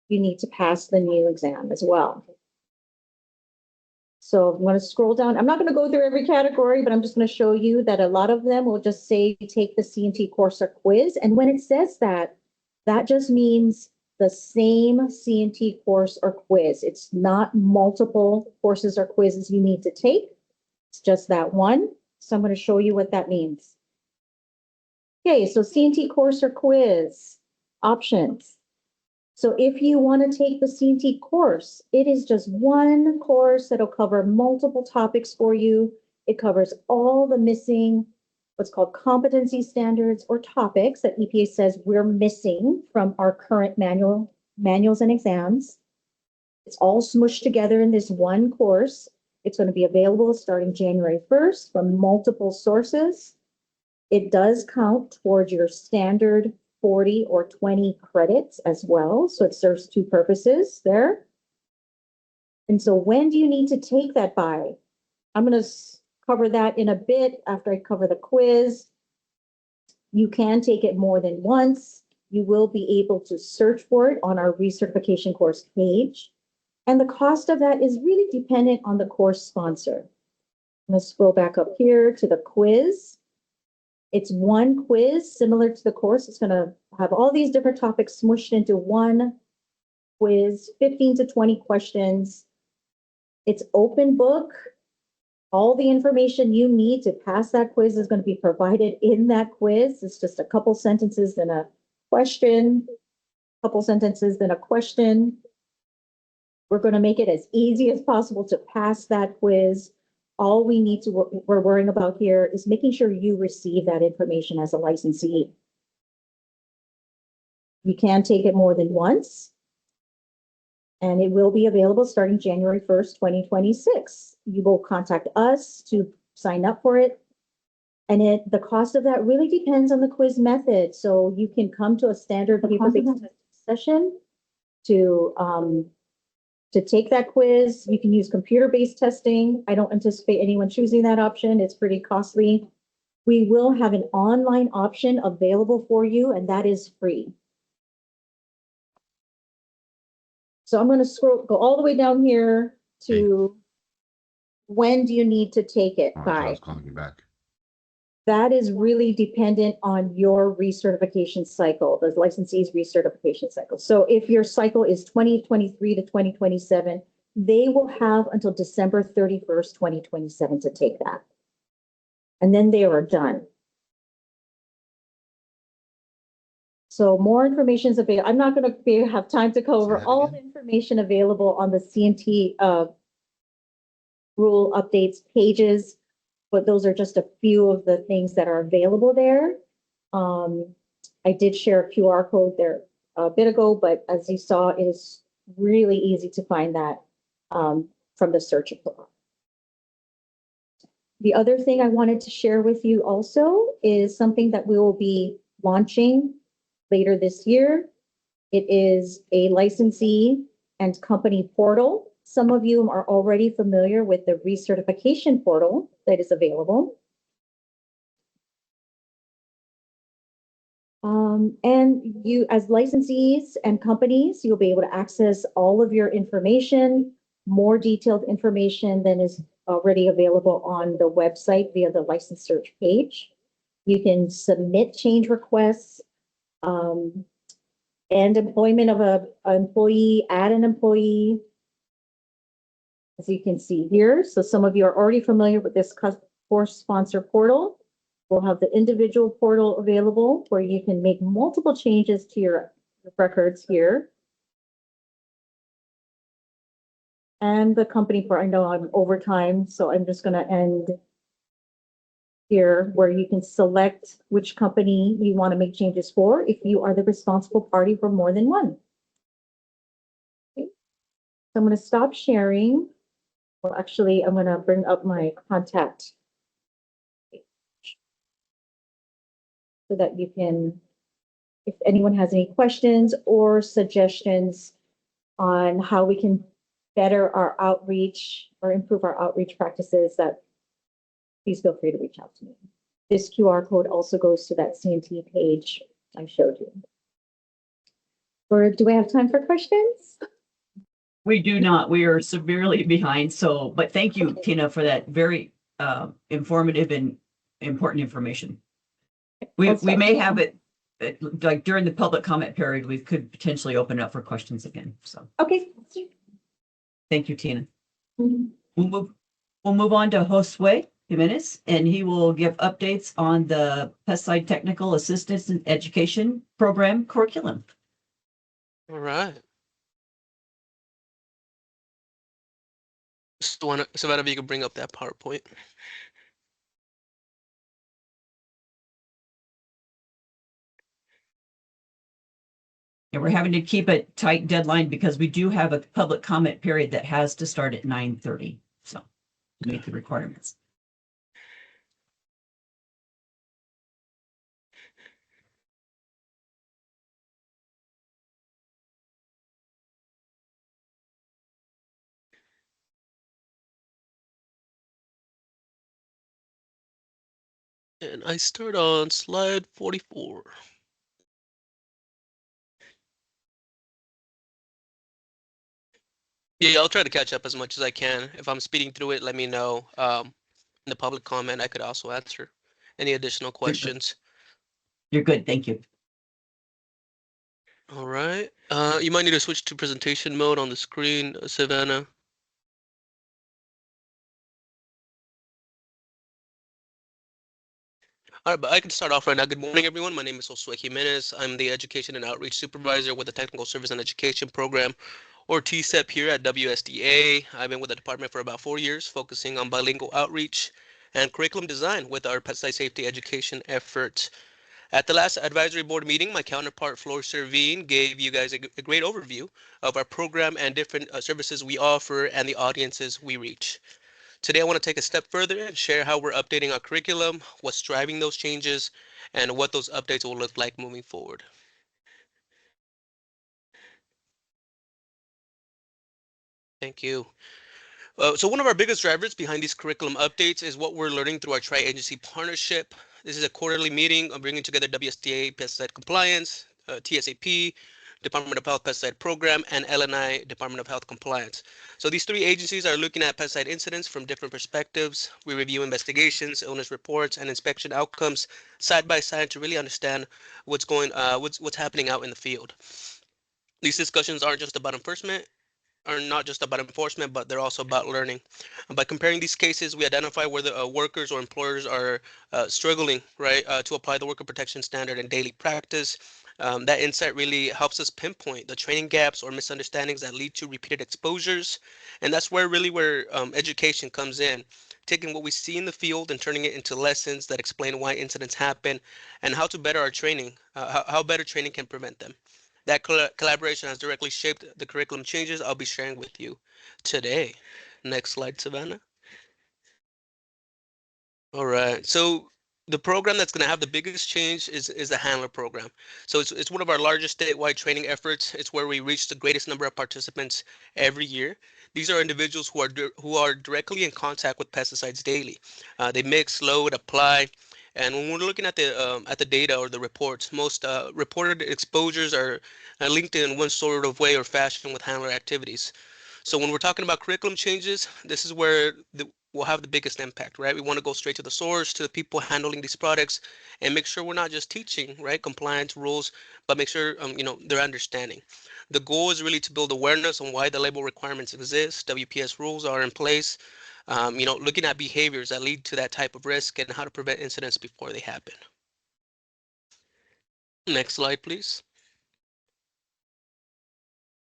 you need to pass the new exam as well. So I'm going to scroll down. I'm not going to go through every category, but I'm just going to show you that a lot of them will just say take the CNT course or quiz. And when it says that, that just means the same CNT course or quiz. It's not multiple courses or quizzes you need to take. It's just that one. So I'm going to show you what that means. Okay, so CNT course or quiz options. So if you want to take the CNT course, it is just one course that'll cover multiple topics for you. It covers all the missing, what's called competency standards or topics that EPA says we're missing from our current manuals and exams. It's all smushed together in this one course. It's going to be available starting January 1st from multiple sources. It does count towards your standard 40 or 20 credits as well. So it serves two purposes there. And so when do you need to take that by? I'm going to cover that in a bit after I cover the quiz. You can take it more than once. You will be able to search for it on our recertification course page. And the cost of that is really dependent on the course sponsor. I'm going to scroll back up here to the quiz. It's one quiz similar to the course. It's going to have all these different topics smushed into one quiz, 15 to 20 questions. It's open book. All the information you need to pass that quiz is going to be provided in that quiz. It's just a couple sentences, then a question, couple sentences, then a question. We're going to make it as easy as possible to pass that quiz. All we need to, we're worrying about here is making sure you receive that information as a licensee. You can take it more than once. And it will be available starting January 1st, 2026. You will contact us to sign up for it. And the cost of that really depends on the quiz method. So you can come to a standard paper-based session to take that quiz. You can use computer-based testing. I don't anticipate anyone choosing that option. It's pretty costly. We will have an online option available for you, and that is free. So I'm going to go all the way down here to when do you need to take it Oh, I by? was calling you back. That is really dependent on your recertification cycle, the licensee's recertification cycle. So if your cycle is 2023 to 2027, they will have until December 31st, 2027 to take that. And then they are done. So more information is available. I'm not going to have time to cover that all again? the information available on the CNT rule updates pages, but those are just a few of the things that are available there. I did share a QR code there a bit ago, but as you saw, it is really easy to find that from the search bar. The other thing I wanted to share with you also is something that we will be launching later this year. It is a licensee and company portal. Some of you are already familiar with the recertification portal that is available. And you, as licensees and companies, you'll be able to access all of your information, more detailed information than is already available on the website via the license search page. You can submit change requests, and employment of an employee, add an employee, as you can see here. So some of you are already familiar with this course sponsor portal. We'll have the individual portal available where you can make multiple changes to your records here. And the company portal, I know I'm over time, so I'm just going to end here where you can select which company you want to make changes for if you are the responsible party for more than one. Okay. So I'm going to stop sharing. Well, actually, I'm going to bring up my contact so that you can, if anyone has any questions or suggestions on how we can better our outreach or improve our outreach practices, that please feel free to reach out to me. This QR code also goes to that CNT page I showed you. Or do I have time for questions? We do not. We are severely behind. So, but thank you, Tina, for that very informative and important information. We may have it like during the public comment period. We could potentially open it up for questions again. So, Okay. thank you, Tina. Mhm. We'll move on to Josue Jimenez, and he will give updates on the Pesticide Technical Assistance and Education Program curriculum. All right. Savannah, if you could bring up that PowerPoint. And we're having to keep a tight deadline because we do have a public comment period that has to start at 9:30. So to meet the requirements. And I start on slide 44. Yeah, I'll try to catch up as much as I can. If I'm speeding through it, let me know. In the public comment, I could also answer any additional questions. You're good. Thank you. All right. You might need to switch to presentation mode on the screen, Savannah. All right, but I can start off right now. Good morning, everyone. My name is Josue Jimenez. I'm the Education and Outreach Supervisor with the Technical Service and Education Program, or TSEP here at WSDA. I've been with the department for about 4 years, focusing on bilingual outreach and curriculum design with our pesticide safety education efforts. At the last advisory board meeting, my counterpart Flor Servine gave you guys a great overview of our program and different services we offer and the audiences we reach. Today, I want to take a step further and share how we're updating our curriculum, what's driving those changes, and what those updates will look like moving forward. Thank you. So one of our biggest drivers behind these curriculum updates is what we're learning through our tri-agency partnership. This is a quarterly meeting of bringing together WSDA pesticide compliance, TSAP, Department of Health pesticide program, and LNI Department of Health compliance. So these three agencies are looking at pesticide incidents from different perspectives. We review investigations, illness reports, and inspection outcomes side by side to really understand what's happening out in the field. These discussions aren't just about enforcement, are not just about enforcement, but they're also about learning. And by comparing these cases, we identify where the workers or employers are struggling, right, to apply the worker protection standard in daily practice. That insight really helps us pinpoint the training gaps or misunderstandings that lead to repeated exposures. And that's where education comes in, taking what we see in the field and turning it into lessons that explain why incidents happen and how to better our training, how better training can prevent them. That collaboration has directly shaped the curriculum changes I'll be sharing with you today. Next slide, Savannah. All right. So the program that's going to have the biggest change is the handler program. So it's one of our largest statewide training efforts. It's where we reach the greatest number of participants every year. These are individuals who are directly in contact with pesticides daily. They mix, load, apply. And when we're looking at the data or the reports, most reported exposures are linked in one sort of way or fashion with handler activities. So when we're talking about curriculum changes, this is where we'll have the biggest impact, right? We want to go straight to the source, to the people handling these products, and make sure we're not just teaching, right, compliance rules, but make sure they're understanding. The goal is really to build awareness on why the label requirements exist, WPS rules are in place, looking at behaviors that lead to that type of risk and how to prevent incidents before they happen. Next slide, please.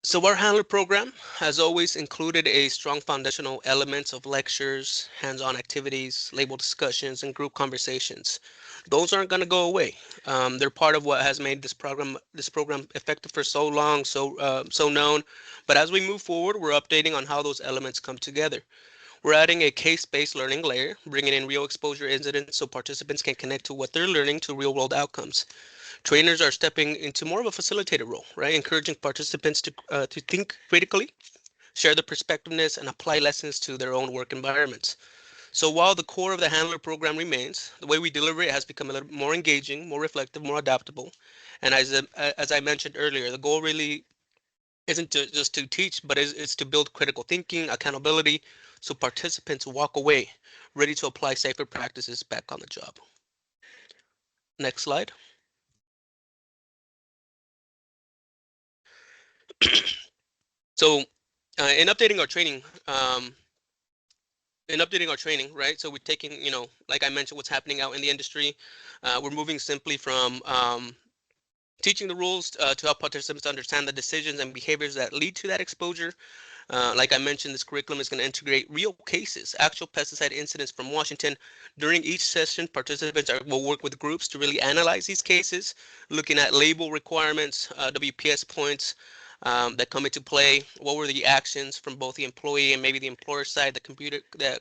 So our handler program has always included a strong foundational elements of lectures, hands-on activities, label discussions, and group conversations. Those aren't going to go away. They're part of what has made this program effective for so long, so known. But as we move forward, we're updating on how those elements come together. We're adding a case-based learning layer, bringing in real exposure incidents so participants can connect to what they're learning to real-world outcomes. Trainers are stepping into more of a facilitator role, right? Encouraging participants to think critically, share their perspectiveness, and apply lessons to their own work environments. So while the core of the handler program remains, the way we deliver it has become a little more engaging, more reflective, more adaptable. And as I mentioned earlier, the goal really isn't just to teach, but it's to build critical thinking, accountability, so participants walk away ready to apply safer practices back on the job. Next slide. So in updating our training, right? So we're taking, like I mentioned, what's happening out in the industry. We're moving simply from teaching the rules to help participants understand the decisions and behaviors that lead to that exposure. Like I mentioned, this curriculum is going to integrate real cases, actual pesticide incidents from Washington. During each session, participants will work with groups to really analyze these cases, looking at label requirements, WPS points that come into play. What were the actions from both the employee and maybe the employer side that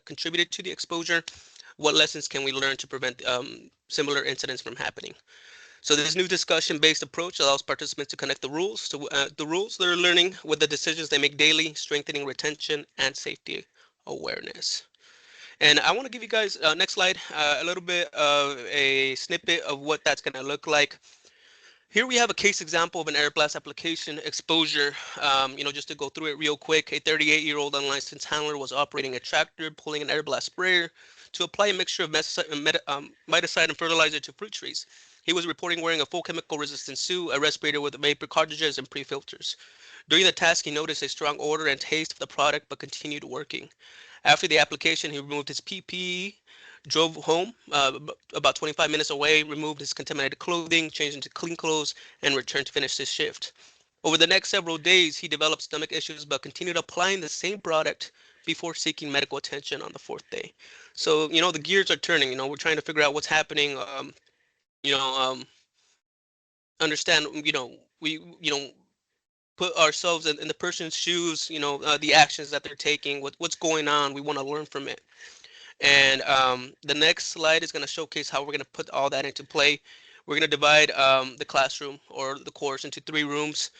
contributed to the exposure? What lessons can we learn to prevent similar incidents from happening? So this new discussion-based approach allows participants to connect the rules to the rules they're learning with the decisions they make daily, strengthening retention and safety awareness. And I want to give you guys, next slide, a little bit of a snippet of what that's going to look like. Here we have a case example of an air blast application exposure. Just to go through it real quick, a 38-year-old unlicensed handler was operating a tractor, pulling an air blast sprayer to apply a mixture of miticide and fertilizer to fruit trees. He was reporting wearing a full chemical resistant suit, a respirator with vapor cartridges and pre-filters. During the task, he noticed a strong odor and taste of the product, but continued working. After the application, he removed his PPE, drove home about 25 minutes away, removed his contaminated clothing, changed into clean clothes, and returned to finish his shift. Over the next several days, he developed stomach issues, but continued applying the same product before seeking medical attention on the fourth day. So, the gears are turning. We're trying to figure out what's happening. You know, understand. We, put ourselves in the person's shoes. The actions that they're taking, what's going on. We want to learn from it. And the next slide is going to showcase how we're going to put all that into play. We're going to divide the classroom or the course into 3 rooms.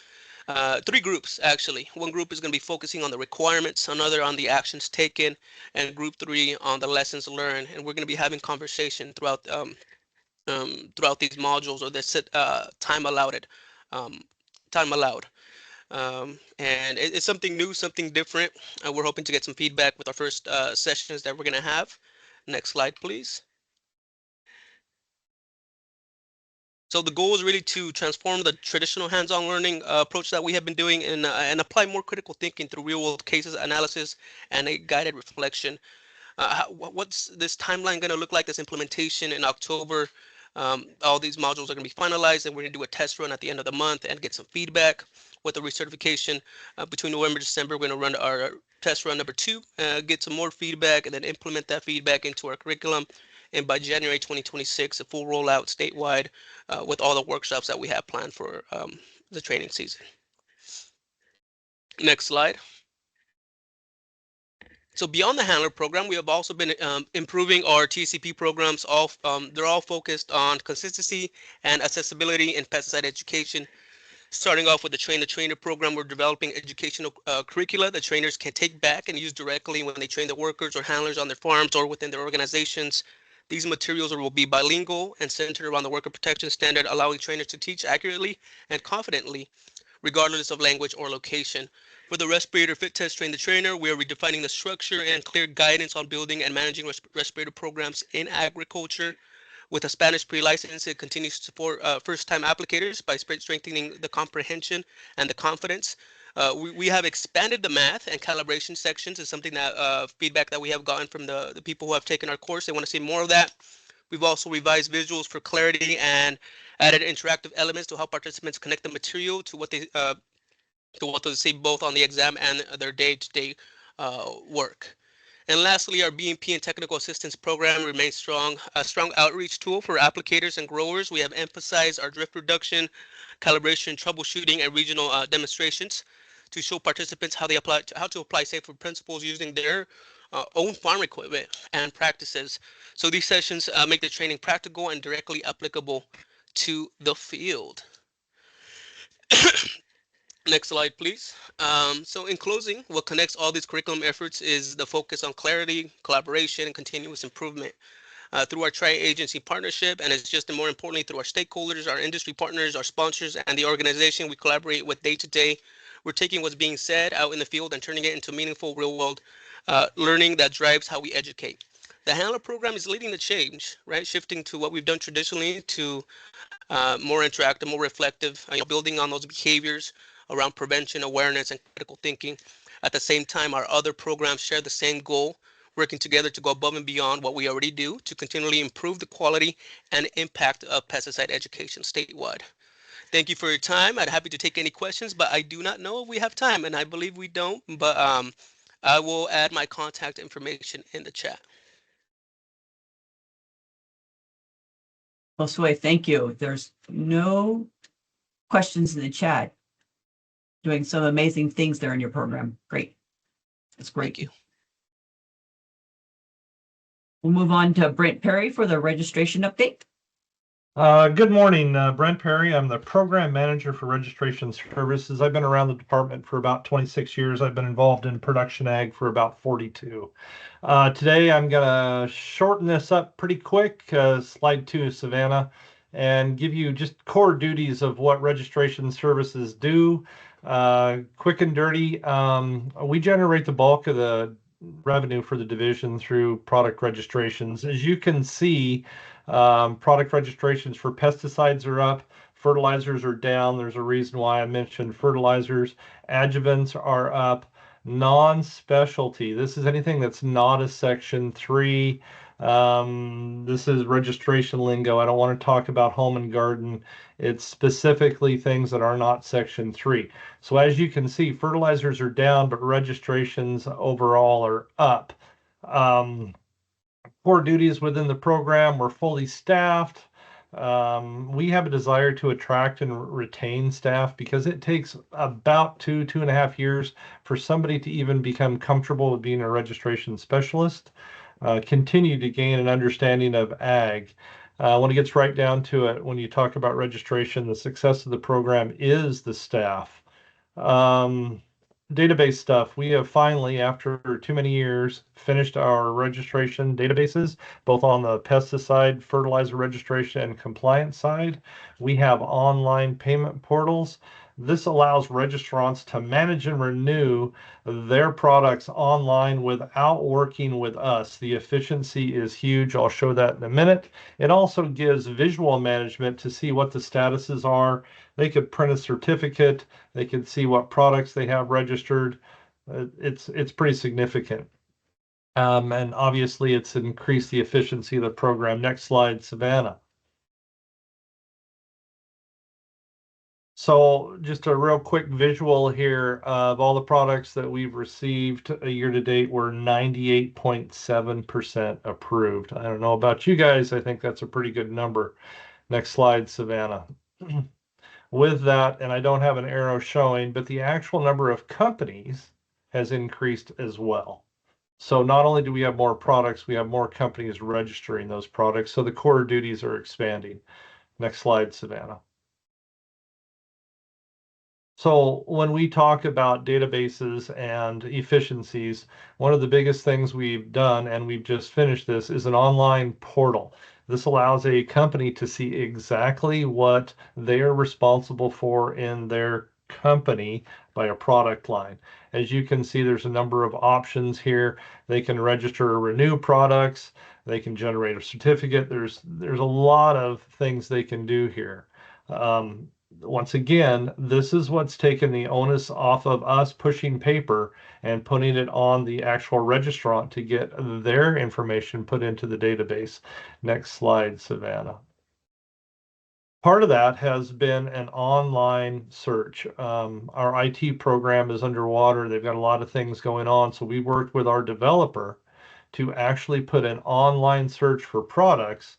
3 groups actually. One group is going to be focusing on the requirements, another on the actions taken, and group 3 on the lessons learned. And we're going to be having conversation throughout these modules, or this time allowed. Um, time allowed. And it's something new, something different. We're hoping to get some feedback with our first sessions that we're going to have. Next slide, please. So the goal is really to transform the traditional hands-on learning approach that we have been doing and apply more critical thinking through real-world cases analysis and a guided reflection. What's this timeline going to look like, this implementation in October? All these modules are going to be finalized, and we're going to do a test run at the end of the month and get some feedback with the recertification. Between November and December, we're going to run our test run number 2, get some more feedback, and then implement that feedback into our curriculum. And by January 2026, a full rollout statewide with all the workshops that we have planned for the training season. Next slide. So beyond the handler program, we have also been improving our TCP programs. They're all focused on consistency and accessibility in pesticide education. Starting off with the Train the Trainer program, we're developing educational curricula that trainers can take back and use directly when they train the workers or handlers on their farms or within their organizations. These materials will be bilingual and centered around the worker protection standard, allowing trainers to teach accurately and confidently, regardless of language or location. For the respirator fit test Train the Trainer, we are redefining the structure and clear guidance on building and managing respirator programs in agriculture. With a Spanish pre-license, it continues to support first-time applicators by strengthening the comprehension and the confidence. We have expanded the math and calibration sections. Is something that feedback that we have gotten from the people who have taken our course. They want to see more of that. We've also revised visuals for clarity and added interactive elements to help participants connect the material to what they see both on the exam and their day-to-day work. And lastly, our BMP and technical assistance program remains strong, a strong outreach tool for applicators and growers. We have emphasized our drift reduction, calibration, troubleshooting, and regional demonstrations to show participants how to apply safer principles using their own farm equipment and practices. So these sessions make the training practical and directly applicable to the field. Next slide, please. So in closing, what connects all these curriculum efforts is the focus on clarity, collaboration, and continuous improvement. Through our tri-agency partnership, and it's just more importantly through our stakeholders, our industry partners, our sponsors, and the organization we collaborate with day to day, we're taking what's being said out in the field and turning it into meaningful real-world learning that drives how we educate. The Handler program is leading the change, right? Shifting to what we've done traditionally to more interactive, more reflective, building on those behaviors around prevention, awareness, and critical thinking. At the same time, our other programs share the same goal, working together to go above and beyond what we already do to continually improve the quality and impact of pesticide education statewide. Thank you for your time. I'd happy to take any questions, but I do not know if we have time, and I believe we don't, but I will add my contact information in the chat. Josue, thank you. There's no questions in the chat. Doing some amazing things there in your program. Great. That's great. Thank you. We'll move on to Brent Perry for the registration update. Good morning, Brent Perry. I'm the program manager for registration services. I've been around the department for about 26 years. I've been involved in production ag for about 42. Today, I'm going to shorten this up pretty quick, slide 2, Savannah, and give you just core duties of what registration services do. Quick and dirty, we generate the bulk of the revenue for the division through product registrations. As you can see, product registrations for pesticides are up, fertilizers are down. There's a reason why I mentioned fertilizers. Adjuvants are up. Non-specialty. This is anything that's not a Section 3. This is registration lingo. I don't want to talk about home and garden. It's specifically things that are not Section 3. So as you can see, fertilizers are down, but registrations overall are up. Core duties within the program, we're fully staffed. We have a desire to attract and retain staff because it takes about 2.5 years for somebody to even become comfortable with being a registration specialist, continue to gain an understanding of ag. When it gets right down to it, when you talk about registration, the success of the program is the staff. Database stuff. We have finally, after too many years, finished our registration databases, both on the pesticide, fertilizer registration, and compliance side. We have online payment portals. This allows registrants to manage and renew their products online without working with us. The efficiency is huge. I'll show that in a minute. It also gives visual management to see what the statuses are. They could print a certificate. They can see what products they have registered. It's pretty significant. And obviously it's increased the efficiency of the program. Next slide, Savannah. So just a real quick visual here of all the products that we've received year to date. We're 98.7% approved. I don't know about you guys. I think that's a pretty good number. Next slide, Savannah. With that, and I don't have an arrow showing, but the actual number of companies has increased as well. So not only do we have more products, we have more companies registering those products. So the core duties are expanding. Next slide, Savannah. So when we talk about databases and efficiencies, one of the biggest things we've done, and we've just finished this, is an online portal. This allows a company to see exactly what they are responsible for in their company by a product line. As you can see, there's a number of options here. They can register or renew products. They can generate a certificate. There's a lot of things they can do here. Once again, this is what's taken the onus off of us pushing paper and putting it on the actual registrant to get their information put into the database. Next slide, Savannah. Part of that has been an online search. Our IT program is underwater. They've got a lot of things going on. So we worked with our developer to actually put an online search for products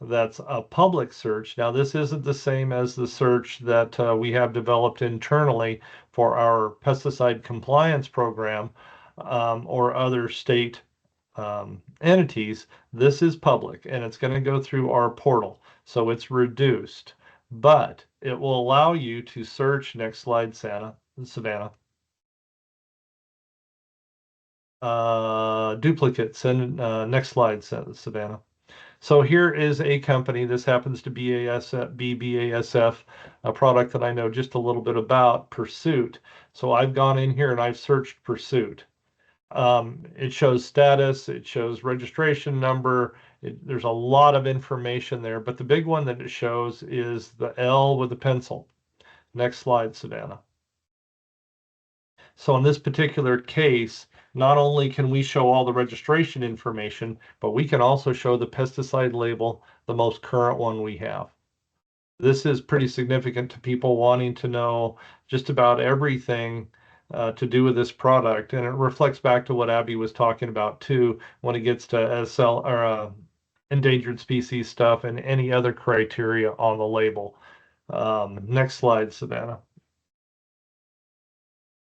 that's a public search. Now, this isn't the same as the search that we have developed internally for our pesticide compliance program or other state entities. This is public and it's going to go through our portal. So it's reduced, but it will allow you to search. Next slide, Savannah. Duplicates and next slide, Savannah. So here is a company. This happens to be BASF, a product that I know just a little bit about, Pursuit. So I've gone in here and I've searched Pursuit. It shows status, it shows registration number. There's a lot of information there, but the big one that it shows is the L with the pencil. Next slide, Savannah. So in this particular case, not only can we show all the registration information, but we can also show the pesticide label, the most current one we have. This is pretty significant to people wanting to know just about everything to do with this product. And it reflects back to what Abby was talking about too, when it gets to SL or endangered species stuff and any other criteria on the label. Next slide, Savannah.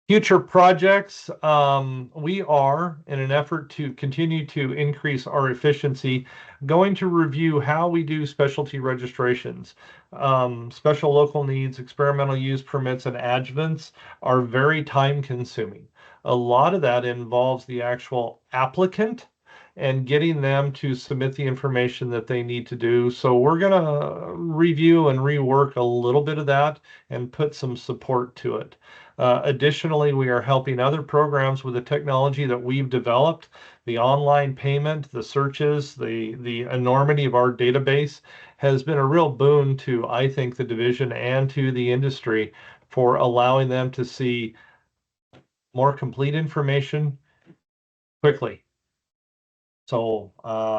Future projects, we are, in an effort to continue to increase our efficiency, going to review how we do specialty registrations. Special local needs, experimental use permits, and adjuvants are very time consuming. A lot of that involves the actual applicant and getting them to submit the information that they need to do. So we're going to review and rework a little bit of that and put some support to it. Additionally, we are helping other programs with the technology that we've developed, the online payment, the searches, the enormity of our database has been a real boon to, I think, the division and to the industry for allowing them to see more complete information quickly. So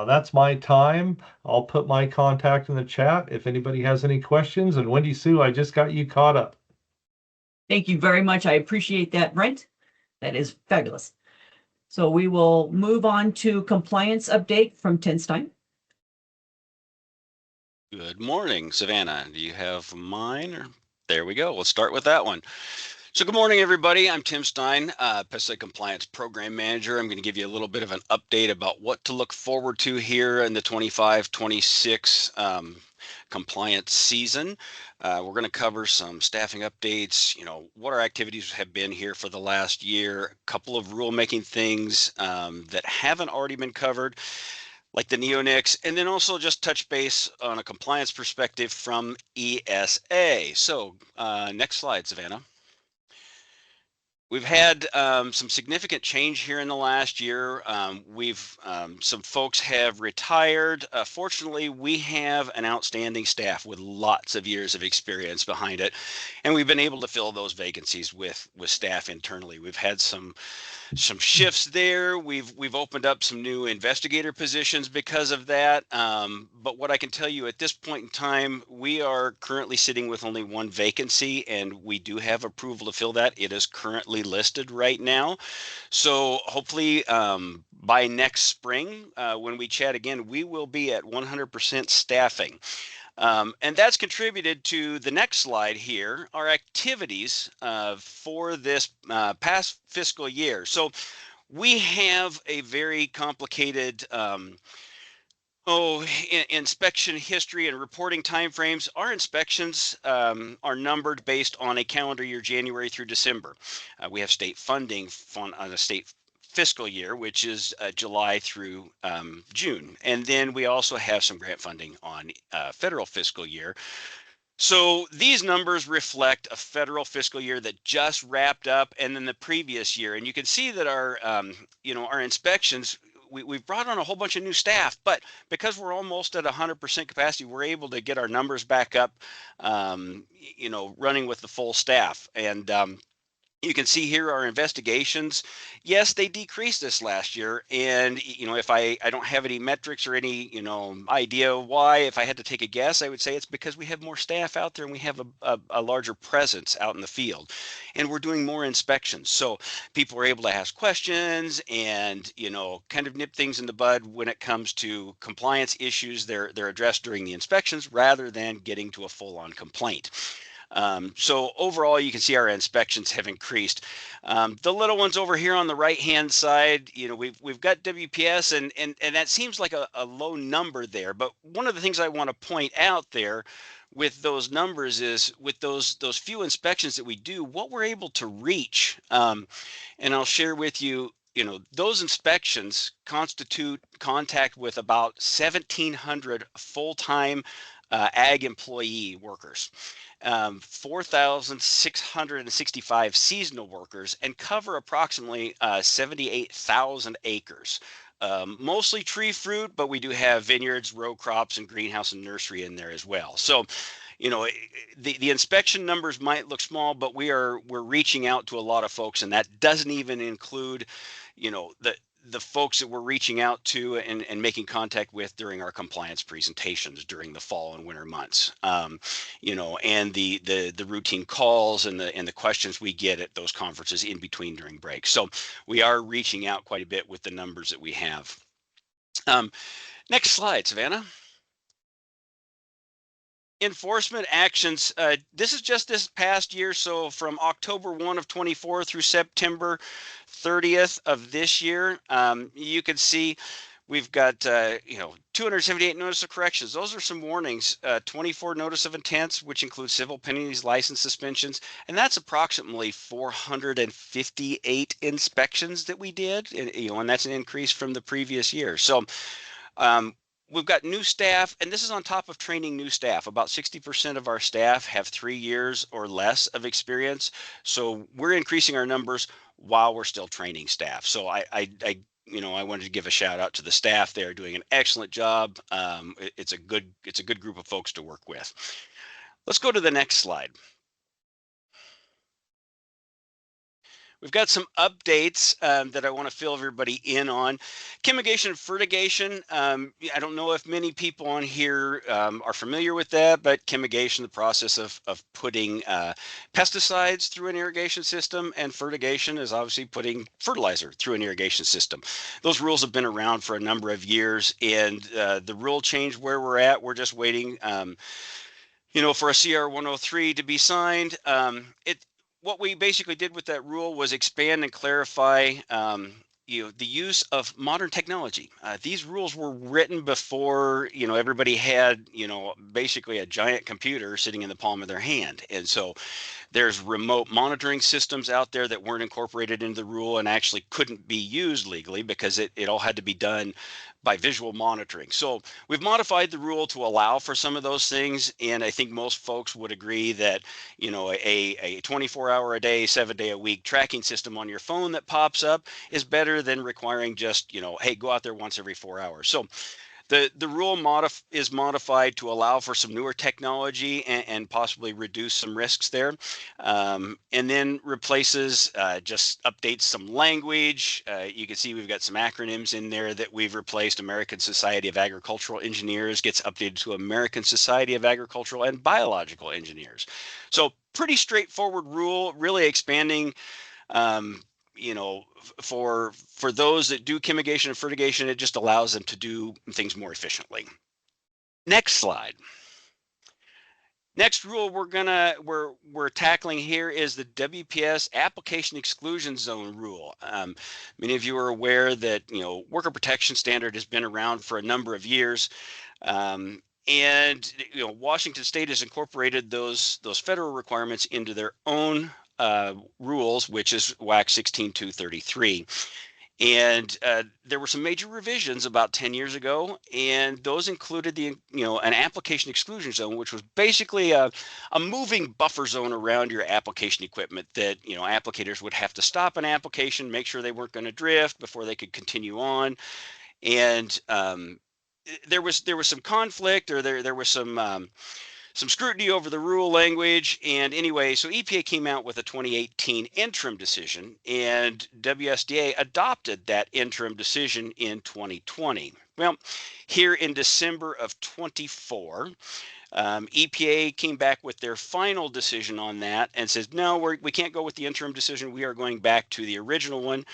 that's my time. I'll put my contact in the chat if anybody has any questions. And Wendy Sue, I just got you caught up. Thank you very much. I appreciate that, Brent. That is fabulous. So we will move on to compliance update from Tim Stein. Good morning, Savannah. Do you have mine? Or... There we go. We'll start with that one. So good morning, everybody. I'm Tim Stein, Pesticide Compliance Program Manager. I'm going to give you a little bit of an update about what to look forward to here in the 25-26 compliance season. We're going to cover some staffing updates, what our activities have been here for the last year, a couple of rulemaking things that haven't already been covered, like the neonics, and then also just touch base on a compliance perspective from ESA. So next slide, Savannah. We've had some significant change here in the last year. Some folks have retired. Fortunately, we have an outstanding staff with lots of years of experience behind it, and we've been able to fill those vacancies with staff internally. We've had some shifts there. We've opened up some new investigator positions because of that. But what I can tell you at this point in time, we are currently sitting with only one vacancy, and we do have approval to fill that. It is currently listed right now. So hopefully by next spring, when we chat again, we will be at 100% staffing. And that's contributed to the next slide here, our activities for this past fiscal year. So we have a very complicated inspection history and reporting timeframes. Our inspections are numbered based on a calendar year, January through December. We have state funding on a state fiscal year, which is July through June. And then we also have some grant funding on federal fiscal year. So these numbers reflect a federal fiscal year that just wrapped up and then the previous year. And you can see that our, our inspections, we've brought on a whole bunch of new staff, but because we're almost at 100% capacity, we're able to get our numbers back up, running with the full staff. And you can see here our investigations. Yes, they decreased this last year. And, if I don't have any metrics or any, idea why, if I had to take a guess, I would say it's because we have more staff out there and we have a larger presence out in the field. And we're doing more inspections. So people are able to ask questions and, kind of nip things in the bud when it comes to compliance issues. They're addressed during the inspections rather than getting to a full-on complaint. So overall, you can see our inspections have increased. The little ones over here on the right-hand side, we've got WPS, and that seems like a low number there. But one of the things I want to point out there with those numbers is with those few inspections that we do, what we're able to reach. And I'll share with you, those inspections constitute contact with about 1,700 full-time ag employee workers. 4,665 seasonal workers, and cover approximately 78,000 acres. Mostly tree fruit, but we do have vineyards, row crops, and greenhouse and nursery in there as well. So, the inspection numbers might look small, but we're reaching out to a lot of folks, and that doesn't even include, the folks that we're reaching out to and making contact with during our compliance presentations during the fall and winter months, and the routine calls and the questions we get at those conferences in between during breaks. So we are reaching out quite a bit with the numbers that we have. Next slide, Savannah. Enforcement actions. This is just this past year. So from October 1 of 24 through September 30th of this year, you can see we've got, 278 notice of corrections. Those are some warnings, 24 notice of intents, which includes civil penalties, license suspensions, and that's approximately 458 inspections that we did, and that's an increase from the previous year. So, we've got new staff, and this is on top of training new staff. About 60% of our staff have 3 years or less of experience. So we're increasing our numbers while we're still training staff. So I wanted to give a shout out to the staff. They're doing an excellent job. It's a good group of folks to work with. Let's go to the next slide. We've got some updates that I want to fill everybody in on. Chemigation and fertigation. I don't know if many people on here are familiar with that, but chemigation, the process of putting pesticides through an irrigation system, and fertigation is obviously putting fertilizer through an irrigation system. Those rules have been around for a number of years, and the rule change where we're at, we're just waiting for a CR 103 to be signed. What we basically did with that rule was expand and clarify the use of modern technology. These rules were written before everybody had basically a giant computer sitting in the palm of their hand, and so there's remote monitoring systems out there that weren't incorporated into the rule and actually couldn't be used legally because it all had to be done by visual monitoring. So we've modified the rule to allow for some of those things, and I think most folks would agree that a 24-hour a day, 7-day a week tracking system on your phone that pops up is better than requiring just hey, go out there once every 4 hours. So the rule is modified to allow for some newer technology and possibly reduce some risks there, and then replaces, just updates some language. You can see we've got some acronyms in there that we've replaced. American Society of Agricultural Engineers gets updated to American Society of Agricultural and Biological Engineers. So pretty straightforward rule, really expanding for those that do chemigation and fertigation, it just allows them to do things more efficiently. Next slide. Next rule we're tackling here is the WPS application exclusion zone rule. Many of you are aware that worker protection standard has been around for a number of years, and Washington State has incorporated those federal requirements into their own rules, which is WAC 16233. And there were some major revisions about 10 years ago, and those included an application exclusion zone, which was basically a moving buffer zone around your application equipment that applicators would have to stop an application, make sure they weren't going to drift before they could continue on. And there was some conflict, or there was some scrutiny over the rule language. And anyway, so EPA came out with a 2018 interim decision, and WSDA adopted that interim decision in 2020. Well, here in December of 24, EPA came back with their final decision on that and says, no, we can't go with the interim decision. We are going back to the original one.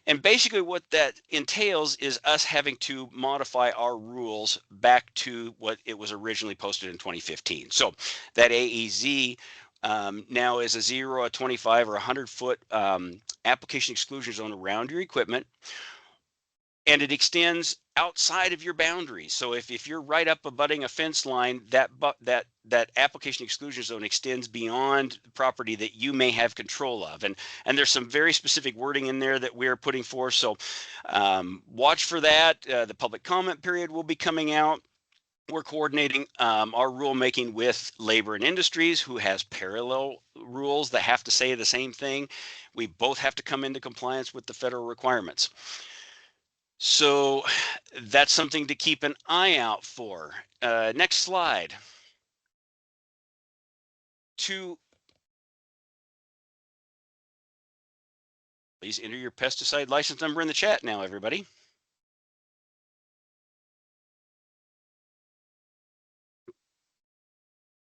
And basically what that entails is us having to modify our rules back to what it was originally posted in 2015. So that AEZ now is a 0, a 25, or 100-foot application exclusion zone around your equipment. And it extends outside of your boundaries. So if you're right up abutting a fence line, that application exclusion zone extends beyond the property that you may have control of. And there's some very specific wording in there that we're putting forth. So watch for that. The public comment period will be coming out. We're coordinating our rulemaking with Labor and Industries, who has parallel rules that have to say the same thing. We both have to come into compliance with the federal requirements. So that's something to keep an eye out for. Next slide. Please enter your pesticide license number in the chat now, everybody.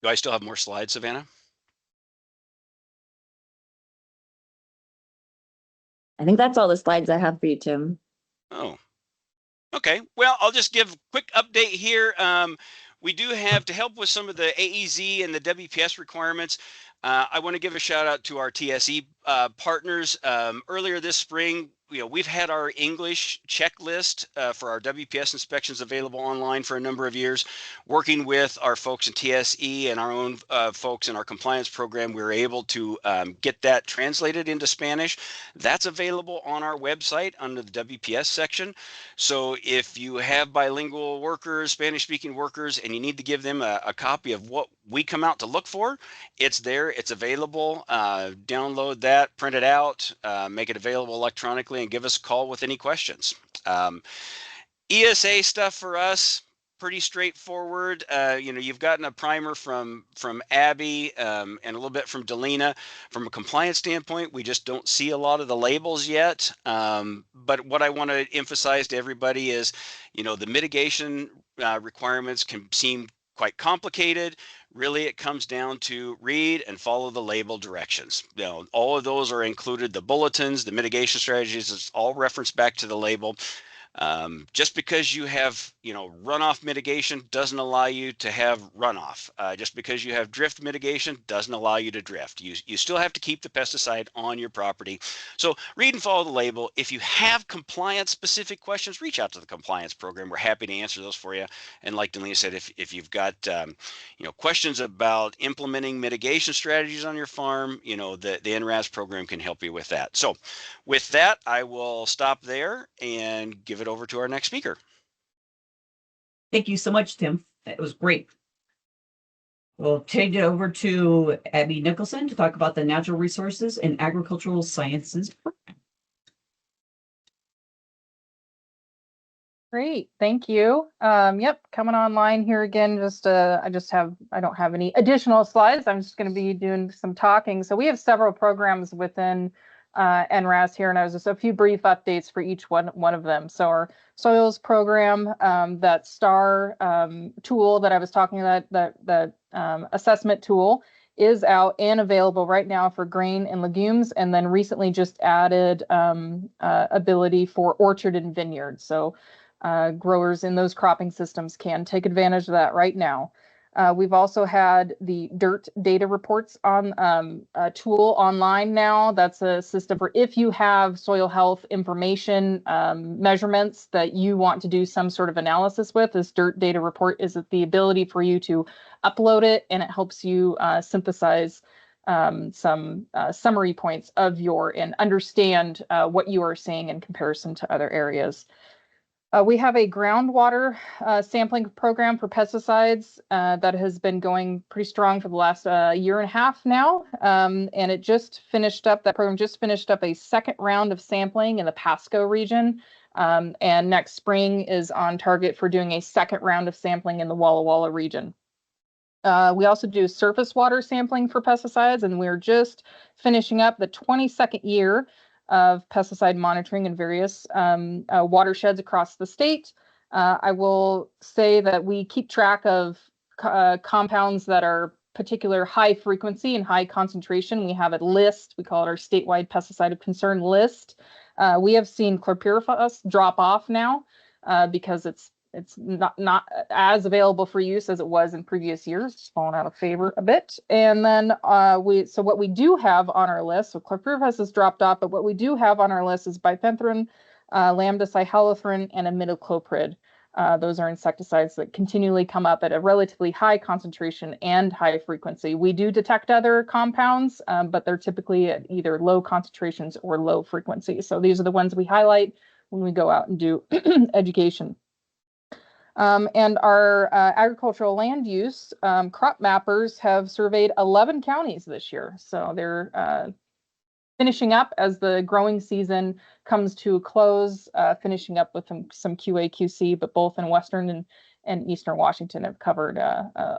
Do I still have more slides, Savannah? I think that's all the slides I have for you, Tim. Oh, okay. Well, I'll just give a quick update here. We do have, to help with some of the AEZ and the WPS requirements, I want to give a shout out to our TSE partners. Earlier this spring, we've had our English checklist for our WPS inspections available online for a number of years. Working with our folks in TSE and our own folks in our compliance program, we were able to get that translated into Spanish. That's available on our website under the WPS section. So if you have bilingual workers, Spanish-speaking workers, and you need to give them a copy of what we come out to look for, it's there, it's available. Download that, print it out, make it available electronically, and give us a call with any questions. ESA stuff for us, pretty straightforward. You've gotten a primer from Abby and a little bit from Delina. From a compliance standpoint, we just don't see a lot of the labels yet. But what I want to emphasize to everybody is, the mitigation requirements can seem quite complicated. Really, it comes down to read and follow the label directions. All of those are included, the bulletins, the mitigation strategies, it's all referenced back to the label. Just because you have, runoff mitigation doesn't allow you to have runoff. Just because you have drift mitigation doesn't allow you to drift. You still have to keep the pesticide on your property. So read and follow the label. If you have compliance specific questions, reach out to the compliance program. We're happy to answer those for you. And like Delina said, if you've got, questions about implementing mitigation strategies on your farm, the NRAS program can help you with that. So with that, I will stop there and give it over to our next speaker. Thank you so much, Tim. That was great. We'll change it over to Abby Nicholson to talk about the Natural Resources and Agricultural Sciences program. Great, thank you. Yep, coming online here again. I don't have any additional slides. I'm just going to be doing some talking. So we have several programs within NRAS here, and I was just a few brief updates for each one of them. So our soils program, that STAR tool that I was talking about, that assessment tool, is out and available right now for grain and legumes, and then recently just added ability for orchard and vineyard. So growers in those cropping systems can take advantage of that right now. We've also had the dirt data reports on a tool online now. That's a system for if you have soil health information measurements that you want to do some sort of analysis with. This dirt data report is the ability for you to upload it, and it helps you synthesize some summary points of and understand what you are seeing in comparison to other areas. We have a groundwater sampling program for pesticides that has been going pretty strong for the last year and a half now. And it just finished up, that program just finished up a second round of sampling in the Pasco region. And next spring is on target for doing a second round of sampling in the Walla Walla region. We also do surface water sampling for pesticides, and we're just finishing up the 22nd year of pesticide monitoring in various watersheds across the state. I will say that we keep track of compounds that are particular high frequency and high concentration. We have a list, we call it our statewide pesticide of concern list. We have seen chlorpyrifos drop off now because it's not as available for use as it was in previous years. It's fallen out of favor a bit. And then so what we do have on our list, so chlorpyrifos has dropped off, but what we do have on our list is bifenthrin, lambda-cyhalothrin, and imidacloprid. Those are insecticides that continually come up at a relatively high concentration and high frequency. We do detect other compounds, but they're typically at either low concentrations or low frequency. So these are the ones we highlight when we go out and do education. And our agricultural land use crop mappers have surveyed 11 counties this year. So they're finishing up as the growing season comes to a close, finishing up with some QA/QC, but both in Western and Eastern Washington have covered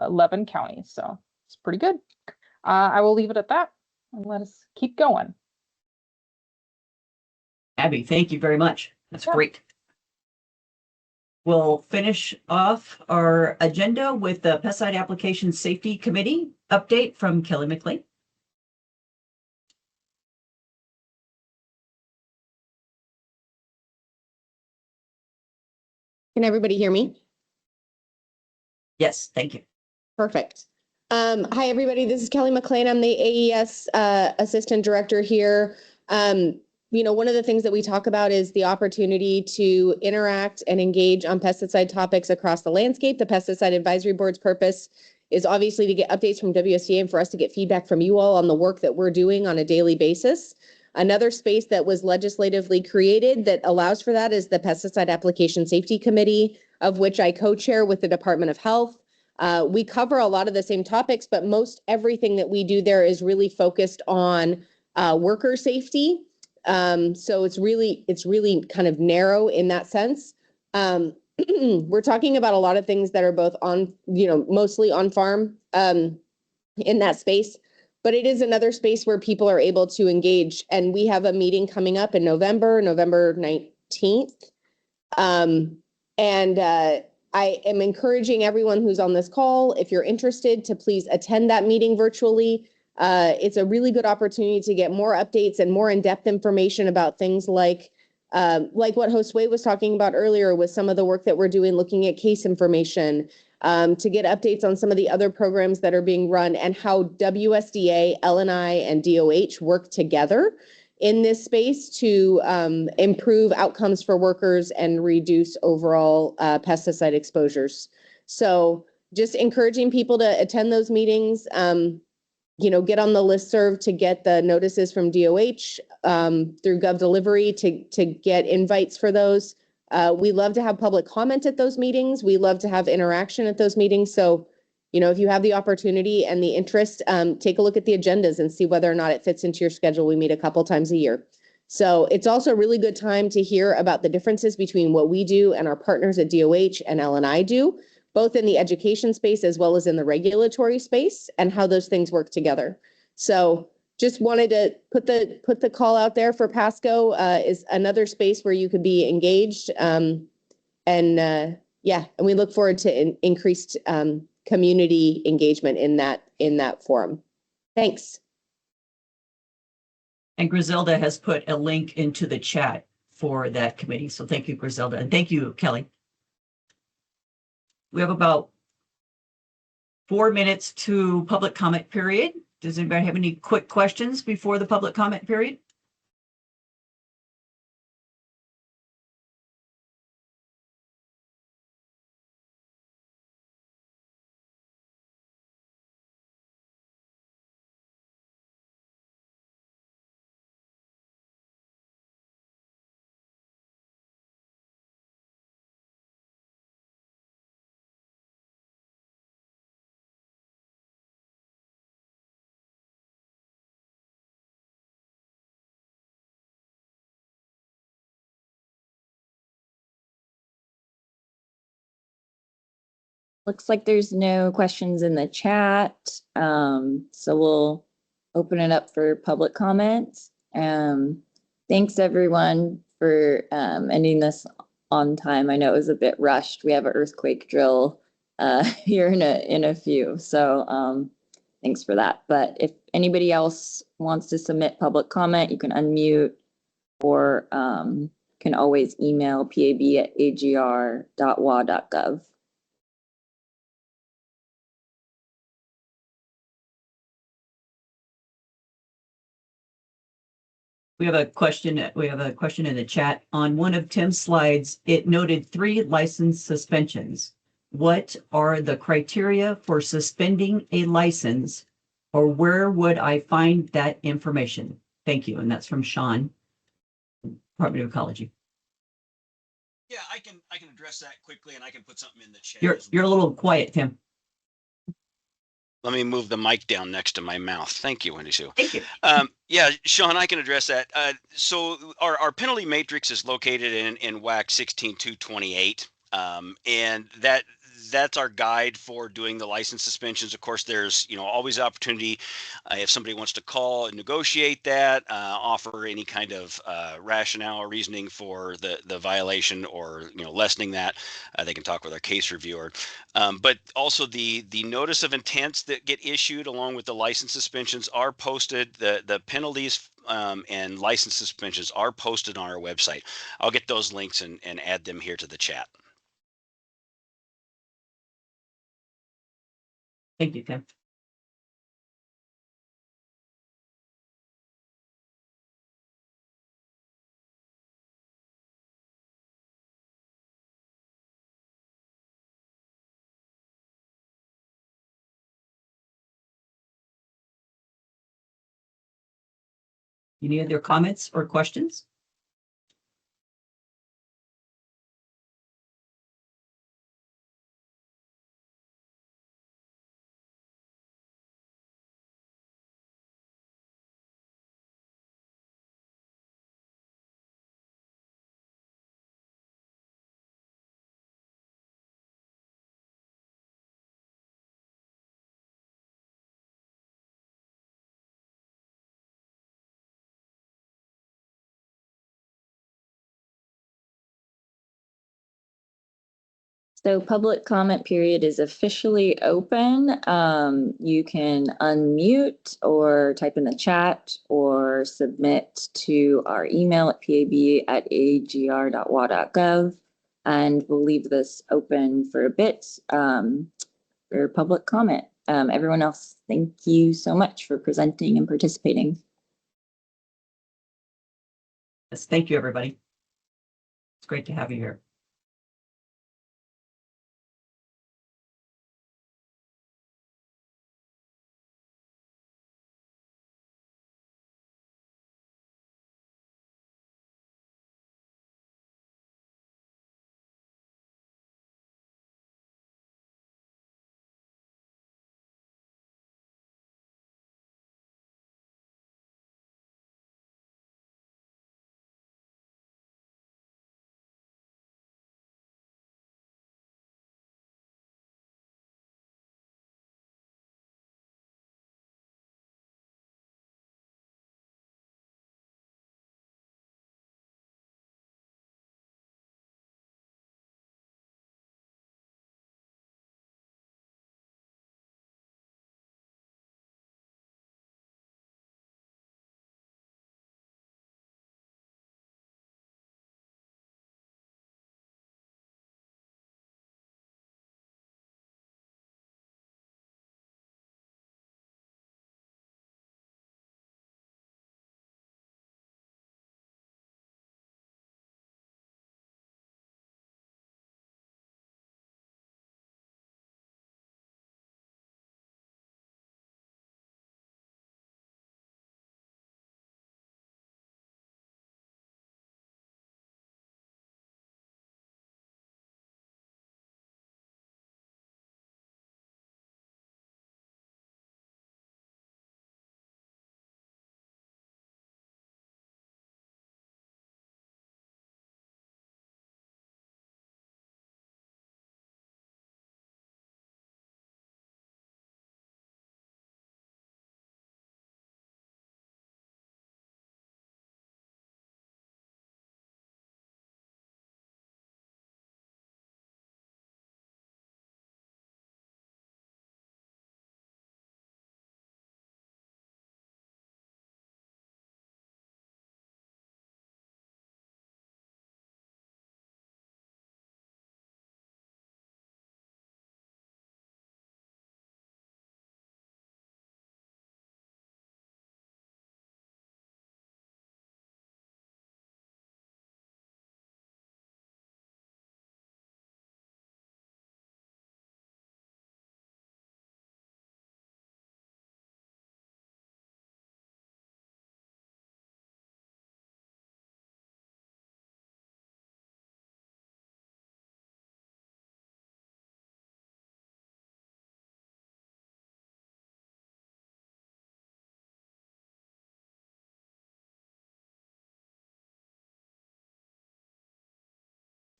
11 counties. So it's pretty good. I will leave it at that and let us keep going. Abby, thank you very much. That's great. We'll finish off our agenda with the Pesticide Application Safety Committee update from Kelly McLean. Can everybody hear me? Yes, thank you. Perfect. Hi, everybody. This is Kelly McLean. I'm the AES Assistant Director here. One of the things that we talk about is the opportunity to interact and engage on pesticide topics across the landscape. The Pesticide Advisory Board's purpose is obviously to get updates from WSDA and for us to get feedback from you all on the work that we're doing on a daily basis. Another space that was legislatively created that allows for that is the Pesticide Application Safety Committee, of which I co-chair with the Department of Health. We cover a lot of the same topics, but most everything that we do there is really focused on worker safety. So it's really kind of narrow in that sense. we're talking about a lot of things that are both on, mostly on farm in that space, but it is another space where people are able to engage. And we have a meeting coming up in November 19th. And I am encouraging everyone who's on this call, if you're interested, to please attend that meeting virtually. It's a really good opportunity to get more updates and more in-depth information about things like what Josue was talking about earlier with some of the work that we're doing, looking at case information, to get updates on some of the other programs that are being run and how WSDA, LNI, and DOH work together in this space to improve outcomes for workers and reduce overall pesticide exposures. So just encouraging people to attend those meetings, get on the listserv to get the notices from DOH through Gov Delivery to get invites for those. We love to have public comment at those meetings. We love to have interaction at those meetings. So, if you have the opportunity and the interest, take a look at the agendas and see whether or not it fits into your schedule. We meet a couple times a year. So it's also a really good time to hear about the differences between what we do and our partners at DOH and LNI do, both in the education space as well as in the regulatory space, and how those things work together. So just wanted to put the call out there for Pasco is another space where you could be engaged. And we look forward to increased community engagement in that forum. Thanks. And Griselda has put a link into the chat for that committee. So thank you, Griselda. And thank you, Kelly. We have about 4 minutes to public comment period. Does anybody have any quick questions before the public comment period? Looks like there's no questions in the chat. So we'll open it up for public comments. Thanks everyone for ending this on time. I know it was a bit rushed. We have an earthquake drill here in a few. So thanks for that. But if anybody else wants to submit public comment, you can unmute or can always email pab@agr.wa.gov. We have a question in the chat. On one of Tim's slides, it noted 3 license suspensions. What are the criteria for suspending a license, or where would I find that information? Thank you. And that's from Sean, Department of Ecology. Yeah, I can address that quickly, and I can put something in the chat. You're a little quiet, Tim. Let me move the mic down next to my mouth. Thank you, Wendy Sue. Thank you. Yeah, Sean, I can address that. So our penalty matrix is located in WAC 16228, and that's our guide for doing the license suspensions. Of course, there's always opportunity if somebody wants to call and negotiate that, offer any kind of rationale or reasoning for the violation, or lessening that. They can talk with our case reviewer. But also the notice of intents that get issued along with the license suspensions are posted. The penalties and license suspensions are posted on our website. I'll get those links and add them here to the chat. Thank you, Tim. Any other comments or questions? So public comment period is officially open. You can unmute or type in the chat or submit to our email at pab@agr.wa.gov. And we'll leave this open for a bit for public comment. Everyone else, thank you so much for presenting and participating. Yes, thank you, everybody. It's great to have you here.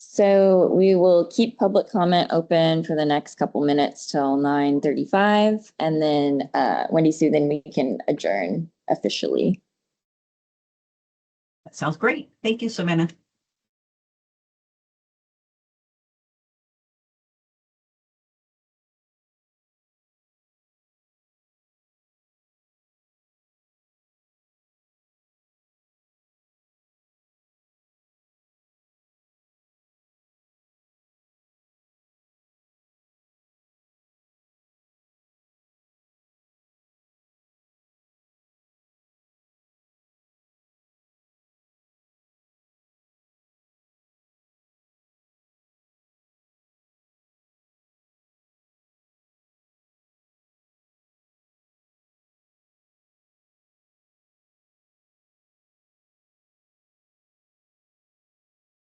So we will keep public comment open for the next couple minutes till 9:35, and then Wendy Sue, then we can adjourn officially. That sounds great. Thank you, Savannah.